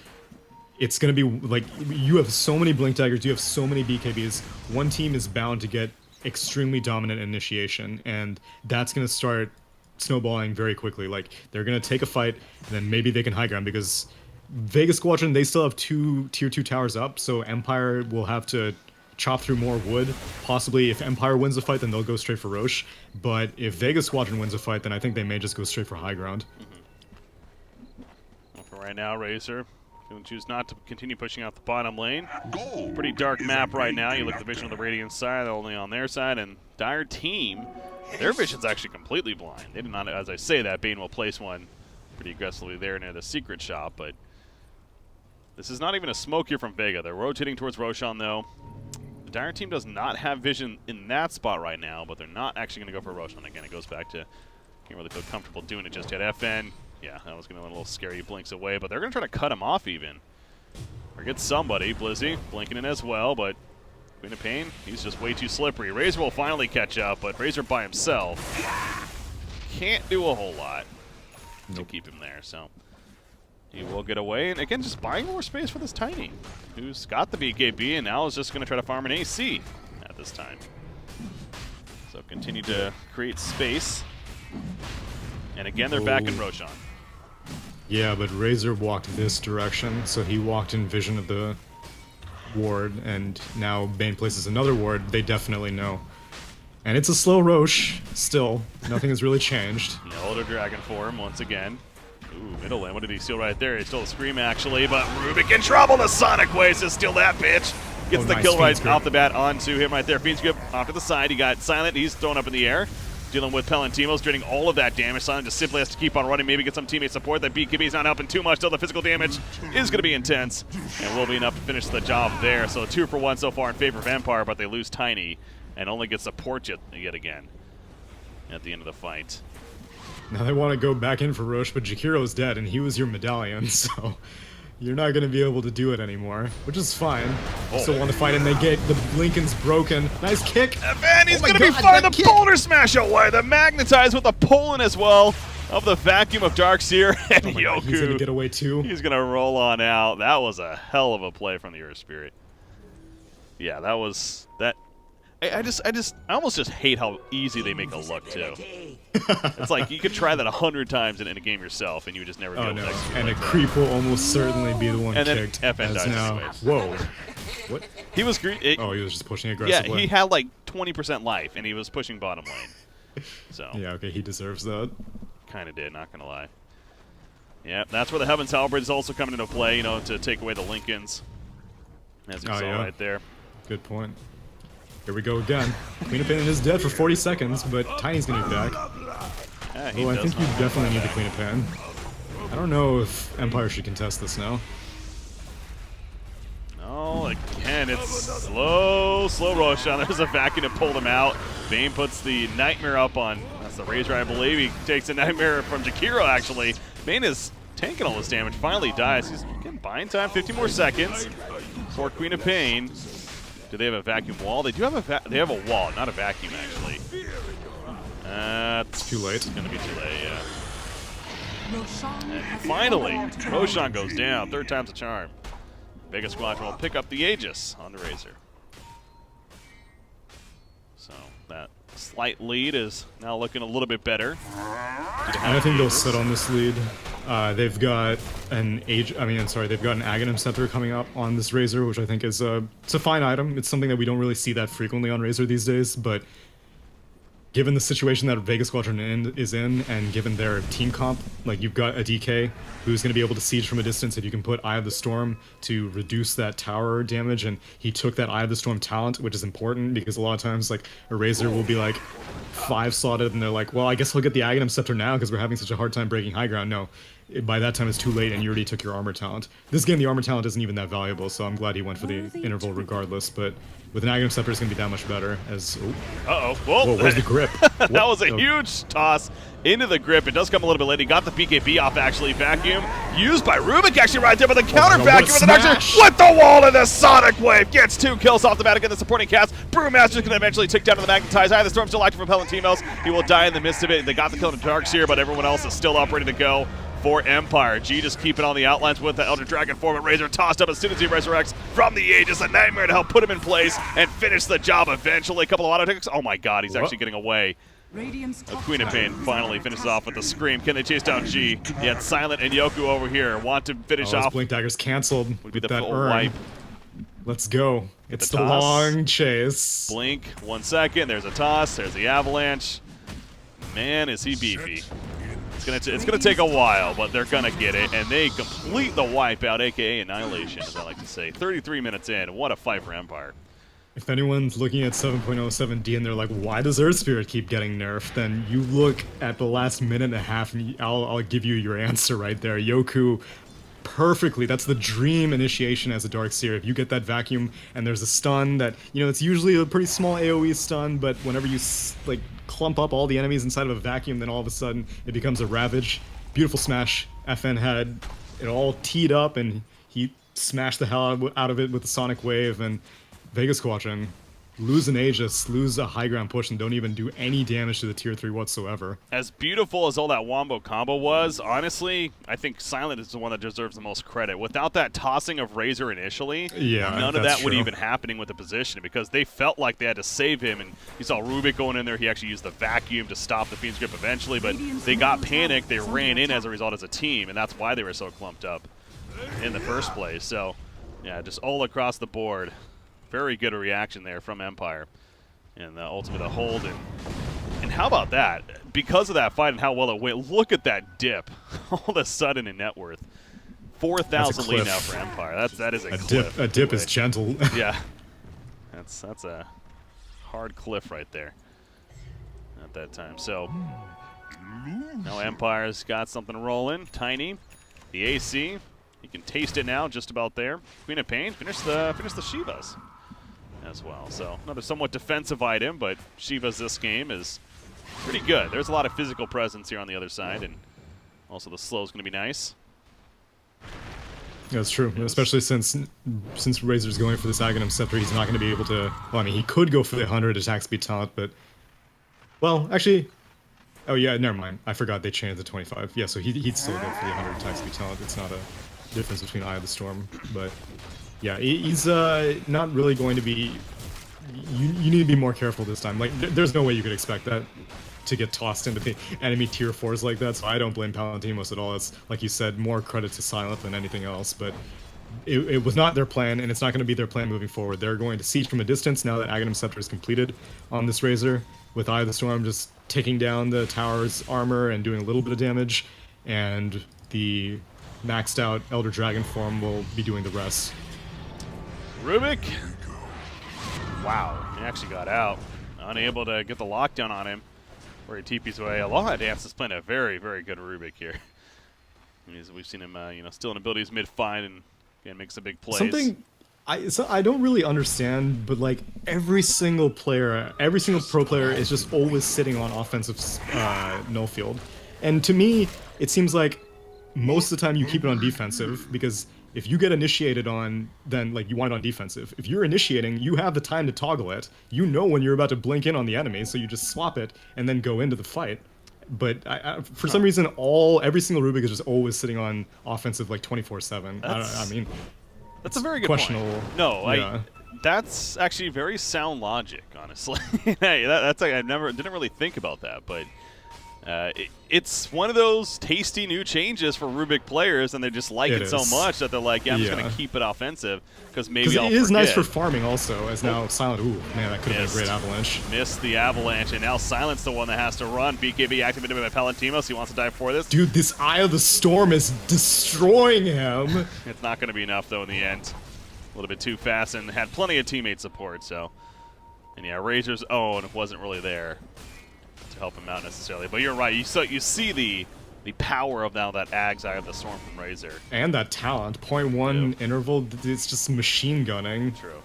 it's going to be like you have so many Blink Daggers, you have so many BKBs. One team is bound to get extremely dominant initiation, and that's going to start snowballing very quickly. Like they're going to take a fight, and then maybe they can high ground because Vega Squadron, they still have 2 tier 2 towers up, so Empire will have to chop through more wood. Possibly if Empire wins a fight, then they'll go straight for Roche. But if Vega Squadron wins a fight, then I think they may just go straight for high ground. Well, for right now, Razor going to choose not to continue pushing out the bottom lane. Pretty dark map right now. You look at the vision of the Radiant side, only on their side, and Dire Team, their vision's actually completely blind. They did not, as I say that, Bane will place one pretty aggressively there near the secret shop, but this is not even a smoke here from Vega. They're rotating towards Roshan, though. The Dire Team does not have vision in that spot right now, but they're not actually going to go for Roshan. Again, it goes back to can't really feel comfortable doing it just yet. FN, yeah, that was going to be a little scary. He blinks away, but they're going to try to cut him off even. Or get somebody. Blizzy blinking in as well, but Queen of Pain, he's just way too slippery. Razor will finally catch up, but Razor by himself can't do a whole lot to keep him there, so he will get away. And again, just buying more space for this Tiny, who's got the BKB and now is just going to try to farm an AC at this time. So continue to create space. And again, they're back in Roshan. Yeah, but Razor walked this direction, so he walked in vision of the ward, and now Bane places another ward. They definitely know. And it's a slow Roche, still. Nothing has really changed. No Elder Dragon form once again. Ooh, middle lane. What did he steal right there? He stole a Scream, actually, but Rubik in trouble. The Sonic Waves to steal that bitch. Gets the nice. kill right Fiend's off the bat onto him right there. Fiend's Grip off to the side. He got Silent. He's thrown up in the air. Dealing with Palantimos, draining all of that damage. Silent just simply has to keep on running, maybe get some teammate support. That BKB's not helping too much, though the physical damage is going to be intense and will be enough to finish the job there. So 2 for 1 so far in favor of Empire, but they lose Tiny and only get support yet again at the end of the fight. Now they want to go back in for Roche, but Jakiro's dead, and he was your medallion, so you're not going to be able to do it anymore, which is fine. Still want to fight, and they get the Lincoln's broken. Nice kick. And he's going to be fine. The Boulder Smash away. The Magnetize with the Poland as well of the vacuum of Darkseer. And Yoku. He's going to get away too. He's going to roll on out. That was a hell of a play from the Earth Spirit. Yeah, that was that. I almost just hate how easy they make it look too. It's like you could try that 100 times in a game yourself, and you would just never be able to execute. And like a that. creep will almost certainly be the one And then kicked. FN as dies now. anyways. Whoa. What? He was Oh, he was just pushing yeah, aggressively. he had like 20% life, and he was pushing bottom lane. So Yeah, okay, he deserves that. kind of did, not gonna lie. Yeah, that's where the Heaven's Halberd is also coming into play, you know, to take away the Lincolns, as you saw right there. Good point. Here we go again. Queen of Pain is dead for 40 seconds, but Tiny's gonna be back. Yeah, he Oh, I does think you not definitely need the back. Queen of Pain. I don't know if Empire should contest this now. Oh, again, it's slow Roshan. There's a vacuum to pull them out. Bane puts the Nightmare up on, that's the Razor, I believe. He takes a Nightmare from Jakiro, actually. Bane is tanking all this damage, finally dies. He's getting buying time, 50 more seconds for Queen of Pain. Do they have a vacuum wall? They do have they have a wall, not a vacuum, actually. It's too late. It's going to be too late, yeah. Roshan And has finally, fallen to Roshan goes down. 3rd time's a charm. Vega Squadron will pick up the Aegis on the Razor. So that slight lead is now looking a little bit better. And I think they'll sit on this lead. They've got an they've got an Aghanim Scepter coming up on this Razor, which I think is it's a fine item. It's something that we don't really see that frequently on Razor these days, but given the situation that Vega Squadron is in, and given their team comp, like you've got a DK who's going to be able to siege from a distance if you can put Eye of the Storm to reduce that tower damage, and he took that Eye of the Storm talent, which is important because a lot of times like a Razor will be like 5-slotted and they're like, well, I guess I'll get the Aghanim Scepter now because we're having such a hard time breaking high ground. No, by that time it's too late and you already took your armor talent. This game, the armor talent isn't even that valuable, so I'm glad he went for the interval regardless, but with an Aghanim Scepter, it's going to be that much better. As Uh-oh. Whoa, where's the grip? that was a huge toss into the grip. It does come a little bit late. He got the PKB off, actually. Vacuum used by Rubik, actually, right there, but the counter vacuum with the Darkseer with the wall and the Sonic Wave. Gets 2 kills off the bat again, the supporting cast. Brewmaster's going to eventually tick down to the Magnetize. Eye of the Storm still active for Palantimos. He will die in the midst of it. They got the kill to Darkseer, but everyone else is still up, ready to go for Empire. G just keeping on the outlines with the Elder Dragon form, but Razor tossed up as soon as he resurrects from the Aegis. A Nightmare to help put him in place and finish the job eventually. A couple of auto attacks. Oh my god, he's actually getting away. Radiant's top Queen of Pain tower finally is finishes under off with the attack. Scream. Can they chase down G? He had Silent and Yoku over here. Want to finish His off. Blink Dagger's canceled Would be with the that full urn. wipe. Let's go. It's the the toss. long chase. Blink, 1 second. There's a toss. There's the avalanche. Man, is he beefy. It's gonna take a while, but they're gonna get it, and they complete the wipeout, aka Annihilation, as I like to say. 33 minutes in. What a fight for Empire. If anyone's looking at 7.07D and they're like, why does Earth Spirit keep getting nerfed? Then you look at the last minute and a half and I'll give you your answer right there. Yoku, perfectly. That's the dream initiation as a Darkseer. If you get that vacuum and there's a stun that, you know, it's usually a pretty small AoE stun, but whenever you like clump up all the enemies inside of a vacuum, then all of a sudden it becomes a Ravage. Beautiful smash. FN had it all teed up and he smash the hell out of it with the Sonic Wave, and Vega Squadron lose an Aegis, lose a high ground push, and don't even do any damage to the tier 3 whatsoever. As beautiful as all that wombo combo was, honestly, I think Silent is the one that deserves the most credit. Without that tossing of Razor initially, none of that would even happening with the position, because they felt like they had to save him, and you saw Rubik going in there. He actually used the vacuum to stop the Fiend's Grip eventually, but they got panicked. They ran in as a result as a team, and that's why they were so clumped up in the first place. So, yeah, just all across the board. Very good reaction there from Empire. And ultimately the hold. And how about that? Because of that fight and how well it went, look at that dip. All of a sudden in net worth. 4,000 lead now for Empire. That is a cliff. A dip is gentle. Yeah. That's a hard cliff right there at that time. So now Empire's got something rolling. Tiny. The AC. You can taste it now, just about there. Queen of Pain, finish the Shivas as well. So another somewhat defensive item, but Shivas this game is pretty good. There's a lot of physical presence here on the other side, and also the slow is going to be nice. That's true, especially since Razor's going for this Aghanim Scepter, he's not going to be able to. Well, I mean, he could go for the 100 attack speed talent, but well, actually. Oh yeah, never mind. I forgot they changed the 25. Yeah, so he'd still go for the 100 attack speed talent. It's not a difference between Eye of the Storm, but yeah, he's not really going to be. You need to be more careful this time. Like, there's no way you could expect that to get tossed into the enemy tier 4s like that. So I don't blame Palantimos at all. It's like you said, more credit to Silent than anything else. But it was not their plan, and it's not going to be their plan moving forward. They're going to siege from a distance now that Aghanim Scepter is completed on this Razor, with Eye of the Storm just taking down the tower's armor and doing a little bit of damage, and the maxed out Elder Dragon form will be doing the rest. Rubik. Wow, he actually got out. Unable to get the lockdown on him where he TP's away. Aloha Dance is playing a very, very good Rubik here. We've seen him, still in abilities mid-fight and make some big plays. Something I don't really understand, but like every single pro player is just always sitting on offensive null field. And to me, it seems like most of the time you keep it on defensive, because if you get initiated on, then like you want it on defensive. If you're initiating, you have the time to toggle it. You know when you're about to blink in on the enemy, so you just swap it and then go into the fight. But for some reason, every single Rubik is just always sitting on offensive like 24/7. I mean, that's a very good questionable point. No, that's actually very sound logic, honestly. Hey, I didn't really think about that, but it's one of those tasty new changes for Rubik players, and they just like it so much that they're like, I'm just going to keep it offensive, because maybe I'll forget. It is nice for farming also, as now Silent, ooh, man, that could have been a great avalanche. Missed the avalanche, and now Silent's the one that has to run. BKB activated by Palantimos. He wants to dive for this. Dude, this Eye of the Storm is destroying him. It's not going to be enough, though, in the end. A little bit too fast, and had plenty of teammate support, so. And yeah, Razor's own wasn't really there to help him out necessarily. But you're right, you see the power of now that Ag's Eye of the Storm from Razor. And that talent, 0.1 interval, it's just machine gunning. True.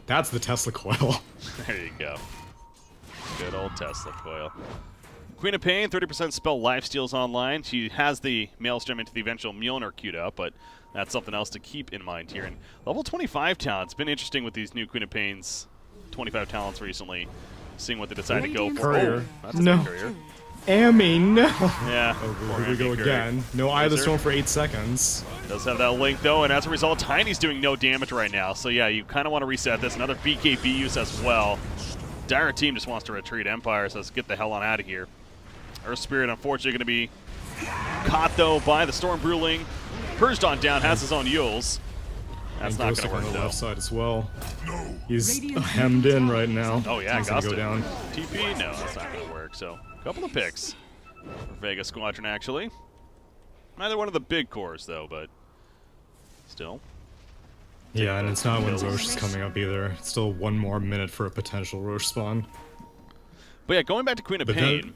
That's the Tesla coil. There you go. Good old Tesla coil. Queen of Pain, 30% spell lifesteals online. She has the Maelstrom into the eventual Mjolnir queued up, but that's something else to keep in mind here. And level 25 talent's been interesting with these new Queen of Pain's 25 talents recently, seeing what they decide to go for. Courier. Oh, that's a courier. Amy, no. Yeah. Oh, here we go again. No Eye of the Storm for 8 seconds. Does have that link, though, and as a result, Tiny's doing no damage right now. So, yeah, you kind of want to reset this. Another BKB use as well. Dire Team just wants to retreat. Empire says, get the hell on out of here. Earth Spirit, unfortunately, going to be caught, though, by the Storm Bruling. Purged on down, has his own Yules. That's not going to work, on the though. left side as well. He's hemmed in right now. Oh, yeah, got to go down. TP? No, that's not going to work. So, a couple of picks for Vega Squadron, actually. Neither one of the big cores, though, but still. Yeah, and it's not when Roche is coming up either. It's still 1 more minute for a potential Roche spawn. But yeah, going back to Queen of Pain,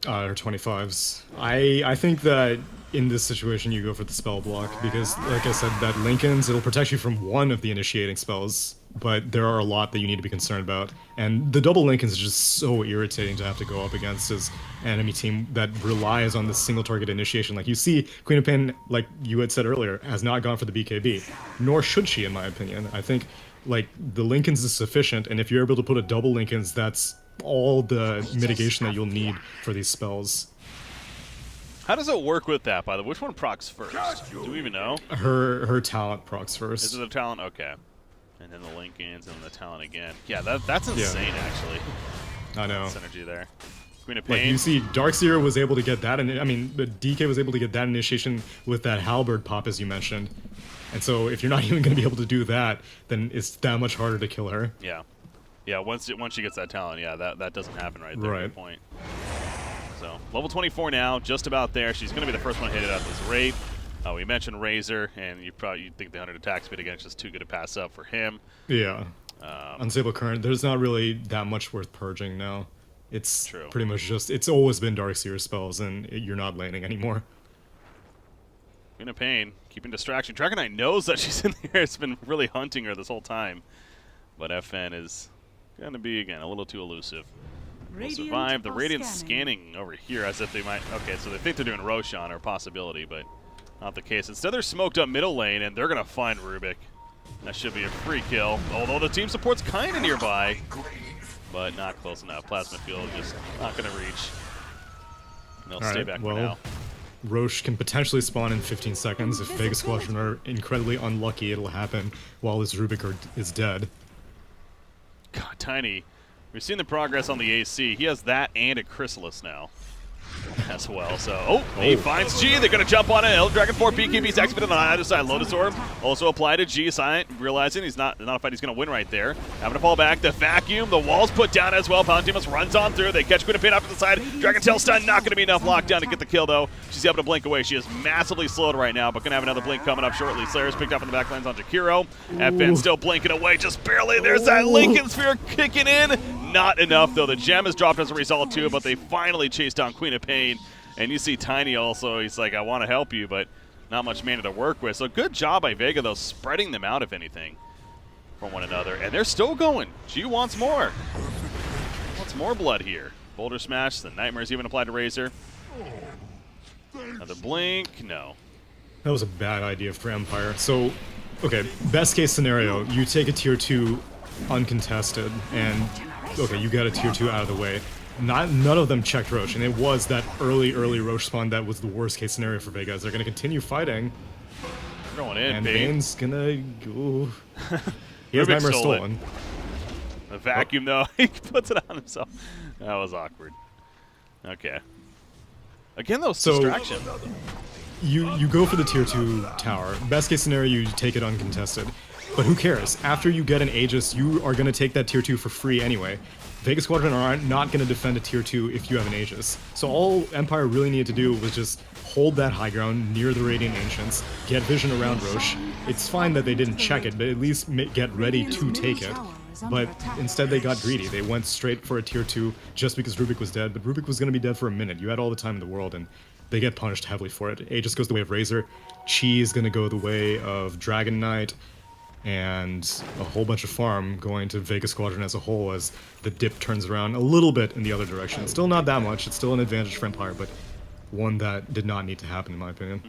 Or 25s. I think that in this situation you go for the spell block because, like I said, that Lincoln's, it'll protect you from one of the initiating spells, but there are a lot that you need to be concerned about. And the double Lincoln's is just so irritating to have to go up against as enemy team that relies on this single target initiation. Like you see, Queen of Pain, like you had said earlier, has not gone for the BKB, nor should she, in my opinion. I think like the Lincoln's is sufficient, and if you're able to put a double Lincoln's, that's all the mitigation that you'll need for these spells. How does it work with that, by the way? Which one procs first? Do we even know? Her talent procs first. Is it the talent? Okay. And then the Lincolns and then the talent again. Yeah, that's insane, actually. I know. Synergy there. Queen of Like Pain. you see, Darkseer was able to get that, and I mean, the DK was able to get that initiation with that Halberd pop, as you mentioned. And so, if you're not even going to be able to do that, then it's that much harder to kill her. Yeah. Yeah, once she gets that talent, yeah, that doesn't happen right there. Right. Good point. So, level 24 now, just about there. She's going to be the first one hit it at this rate. We mentioned Razor, and you think the 100 attack speed again is just too good to pass up for him. Yeah. Unstable Current, there's not really that much worth purging now. It's True. pretty much just, it's always been Darkseer spells, and you're not laning anymore. Queen of Pain, keeping distraction. Dragon Knight knows that she's in there. It's been really hunting her this whole time. But FN is going to be, again, a little too elusive. Will survive. The Radiant's scanning over here as if they might... Okay, so they think they're doing Roshan, or possibility, but not the case. Instead, they're smoked up middle lane, and they're going to find Rubik. That should be a free kill, although the team support's kind of nearby, but not close enough. Plasma Field just not going to reach. And they'll stay back for now. Roche can potentially spawn in 15 seconds. If Vega Squadron are incredibly unlucky, it'll happen while his Rubik is dead. God, Tiny. We've seen the progress on the AC. He has that and a Chrysalis now as well. So, he finds G. They're going to jump on it. Dragon 4 BKB's activated on either side. Lotus Orb also applied to G. Silent, realizing he's not a fight he's going to win right there. Having to fall back. The vacuum. The wall's put down as well. Palantimus runs on through. They catch Queen of Pain off to the side. Dragon Tail stun. Not going to be enough lockdown to get the kill, though. She's able to blink away. She is massively slowed right now, but going to have another blink coming up shortly. Slayer's picked up in the backlines on Jakiro. FN still blinking away. Just barely. There's that Lincoln Sphere kicking in. Not enough, though. The gem is dropped as a result, too, but they finally chase down Queen of Pain. And you see Tiny also, he's like, I want to help you, but not much mana to work with. So good job by Vega, though, spreading them out, if anything, from one another. And they're still going. G wants more. Wants more blood here. Boulder Smash, the Nightmare's even applied to Razor. Another blink, no. That was a bad idea for Empire. So, okay, best case scenario, you take a tier 2 uncontested, and, okay, you got a tier 2 out of the way. None of them checked Roche, and it was that early Roche spawn that was the worst case scenario for Vegas. They're going to continue fighting. They're going in, and babe. Bane's going to go... He has Nightmare stolen. The vacuum, though, he puts it on himself. That was awkward. Okay. Again, though, distraction. You go for the tier 2 tower. Best case scenario, you take it uncontested. But who cares? After you get an Aegis, you are going to take that tier 2 for free anyway. Vega Squadron are not going to defend a tier 2 if you have an Aegis. So all Empire really needed to do was just hold that high ground near the Radiant Ancients, get vision around Roche. It's fine that they didn't check it, but at least get ready to take it. But instead they got greedy. They went straight for a tier 2 just because Rubik was dead, but Rubik was going to be dead for a minute. You had all the time in the world, and they get punished heavily for it. Aegis goes the way of Razor. Chi is going to go the way of Dragon Knight, and a whole bunch of farm going to Vega Squadron as a whole as the dip turns around a little bit in the other direction. Still not that much. It's still an advantage for Empire, but one that did not need to happen, in my opinion.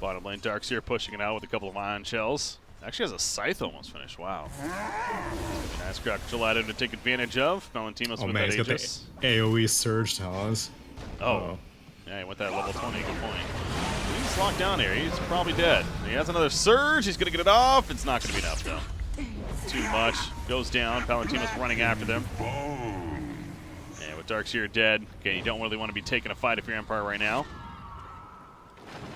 Bottom lane, Darkseer pushing it out with a couple of ion shells. Actually has a scythe almost finished. Wow. Nice crack Gelato to take advantage of. Valentimos with that He's got the Aegis. AoE Surge Talons. Oh. Yeah, he went that level 20. Good point. He's locked down here. He's probably dead. He has another surge. He's going to get it off. It's not going to be enough, though. Too much. Goes down. Palantino's running after them. And with Darkseer dead, okay, you don't really want to be taking a fight if you're Empire right now.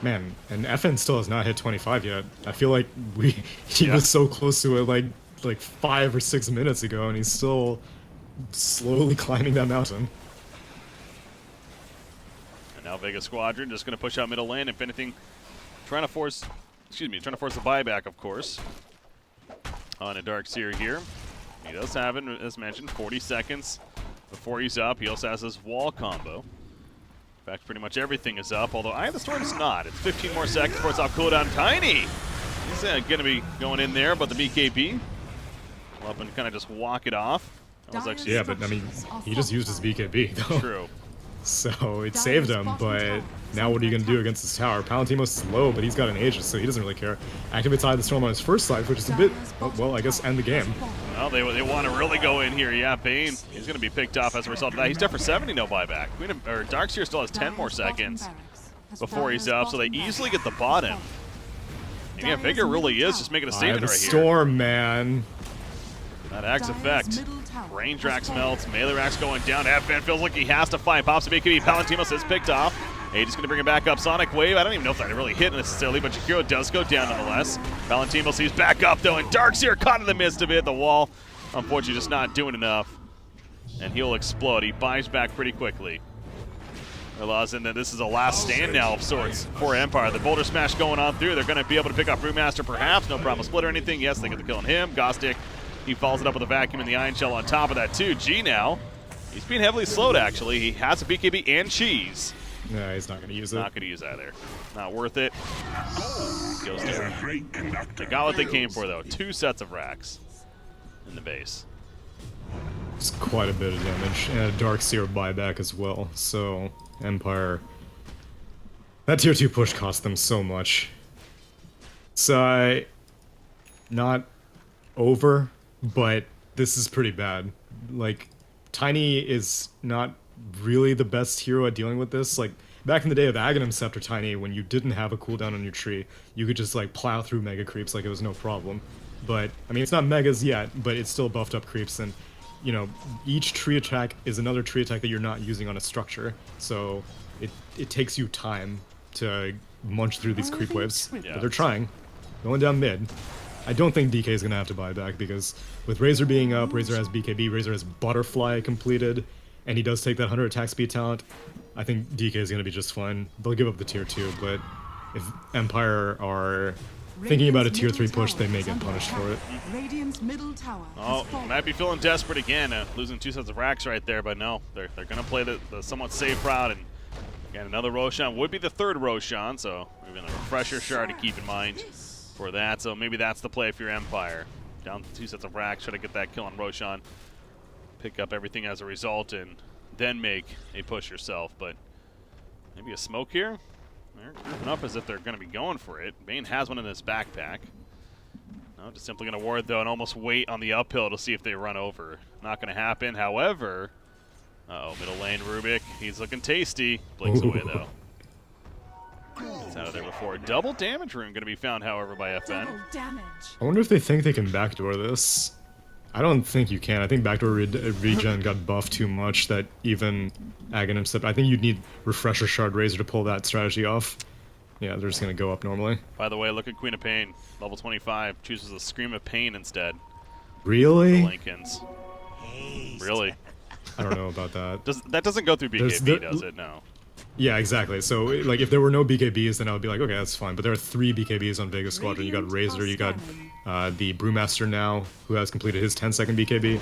Man, and FN still has not hit 25 yet. I feel like he was so close to it like 5 or 6 minutes ago, and he's still slowly climbing that mountain. And now Vega Squadron just going to push out middle lane. If anything, trying to force the buyback, of course, on a Darkseer here. He does have it, as mentioned, 40 seconds Before he's up, he also has his wall combo. In fact, pretty much everything is up, although Eye of the Storm's not. It's 15 more seconds before it's off cooldown. Tiny! He's going to be going in there, but the BKB will up and kind of just walk it off. That was actually Yeah, but I mean, he just used his BKB, though. true. So it saved him, but now what are you going to do against this tower? Palantimos is low, but he's got an Aegis, so he doesn't really care. Activates Eye of the Storm on his first life, which is a bit, well, I guess, end the game. Well, they want to really go in here. Yeah, Bane, he's going to be picked off as a result of that. He's dead for 70, no buyback. Darkseer still has 10 more seconds before he's up, so they easily get the bottom. And yeah, Vega really is just making a statement right here. Storm, man. That axe effect. Range Rax melts, melee Rax going down. FN feels like he has to fight. Pops a BKB. Palantimos is picked off. Aegis going to bring it back up. Sonic Wave. I don't even know if that really hit necessarily, but Jakiro does go down nonetheless. Palantimos, he's back up though, and Darkseer caught in the midst of it. The wall, unfortunately, just not doing enough. And he'll explode. He buys back pretty quickly. Realizing that this is a last stand now of sorts for Empire. The Boulder Smash going on through. They're going to be able to pick off Brewmaster perhaps. No problem split or anything. Yes, they get the kill on him. Gostic, he follows it up with a vacuum and the Iron Shell on top of that too. G now, he's being heavily slowed actually. He has a BKB and cheese. Yeah, he's not going to use it. Not going to use either. Not worth it. Goes down. They got what they came for though. 2 sets of racks in the base. It's quite a bit of damage, and a Darkseer buyback as well, so Empire... That tier 2 push cost them so much. It's not over, but this is pretty bad. Like, Tiny is not really the best hero at dealing with this. Like, back in the day of Aghanim Scepter Tiny, when you didn't have a cooldown on your tree, you could just, like, plow through mega creeps like it was no problem. But, I mean, it's not megas yet, but it's still buffed up creeps, and, you know, each tree attack is another tree attack that you're not using on a structure. So, it takes you time to munch through these creep waves. Yeah. But they're trying. Going down mid. I don't think DK is going to have to buy back, because with Razor being up, Razor has BKB, Razor has Butterfly completed, and he does take that 100 attack speed talent. I think DK is going to be just fine. They'll give up the tier 2, but if Empire are thinking about a tier 3 push, they may get punished for it. Oh, might be feeling desperate again, losing 2 sets of racks right there, but no, they're going to play the somewhat safe route, and again, another Roshan would be the 3rd Roshan, so maybe a refresher shard to keep in mind for that, so maybe that's the play if you're Empire. Down to 2 sets of racks, try to get that kill on Roshan, pick up everything as a result, and then make a push yourself, but maybe a smoke here? They're grouping up as if they're going to be going for it. Bane has one in his backpack. No, just simply going to ward though and almost wait on the uphill to see if they run over. Not going to happen, however... Uh-oh, middle lane, Rubik. He's looking tasty. Blinks away though. He's out of there before. Double damage rune going to be found, however, by FN. I wonder if they think they can backdoor this. I don't think you can. I think backdoor regen got buffed too much that even Aghanim Scepter... I think you'd need Refresher Shard Razor to pull that strategy off. Yeah, they're just going to go up normally. By the way, look at Queen of Pain. Level 25. Chooses a Scream of Pain instead. Really? The Lincolns. Really? I don't know about that. That doesn't go through BKB, does it? No. Yeah, exactly. So, like, if there were no BKBs, then I would be like, okay, that's fine. But there are 3 BKBs on Vega Squadron. You got Razor, you got the Brewmaster now, who has completed his 10-second BKB,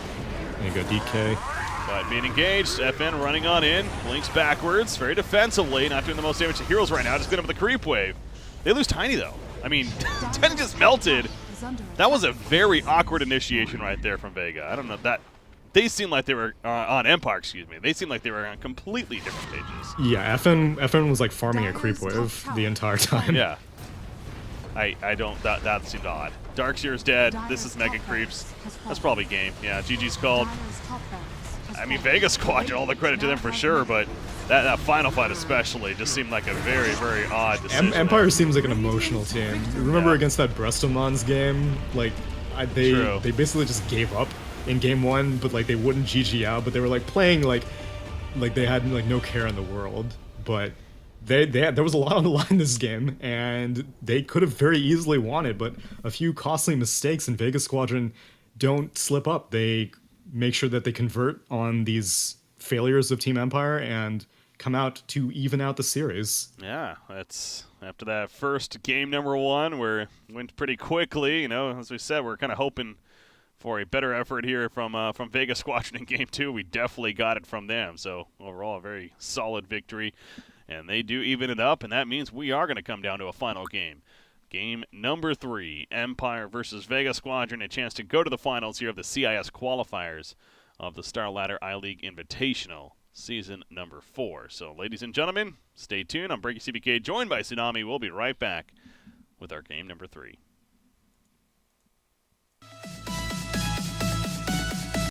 and you got DK. But being engaged, FN running on in, blinks backwards, very defensively, not doing the most damage to heroes right now, just going up with the creep wave. They lose Tiny, though. I mean, Tiny just melted. That was a very awkward initiation right there from Vega. I don't know, that... They seemed like they were on Empire, excuse me. They seemed like they were on completely different pages. Yeah, FN was like farming a creep wave the entire time. Yeah. I don't, that seemed odd. Darkseer's dead. This is Mega Creeps. That's probably game. Yeah, GG's called. I mean, Vega Squadron, all the credit to them for sure, but that final fight especially just seemed like a very, very odd decision. Empire seems like an emotional team. Remember against that Brestomons game? Like, they basically just gave up in game 1, but like they wouldn't GG out, but they were like playing like they had like no care in the world. But there was a lot on the line this game, and they could have very easily won it, but a few costly mistakes, and Vega Squadron don't slip up. They make sure that they convert on these failures of Team Empire and come out to even out the series. Yeah, that's after that first game number 1 where it went pretty quickly. You know, as we said, we're kind of hoping for a better effort here from Vega Squadron in Game 2. We definitely got it from them. So overall, a very solid victory. And they do even it up, and that means we are going to come down to a final game. Game number 3, Empire versus Vega Squadron, a chance to go to the finals here of the CIS qualifiers of the StarLadder I-League Invitational Season number 4. So, ladies and gentlemen, stay tuned. I'm Breaky CBK, joined by Tsunami. We'll be right back with our game number 3.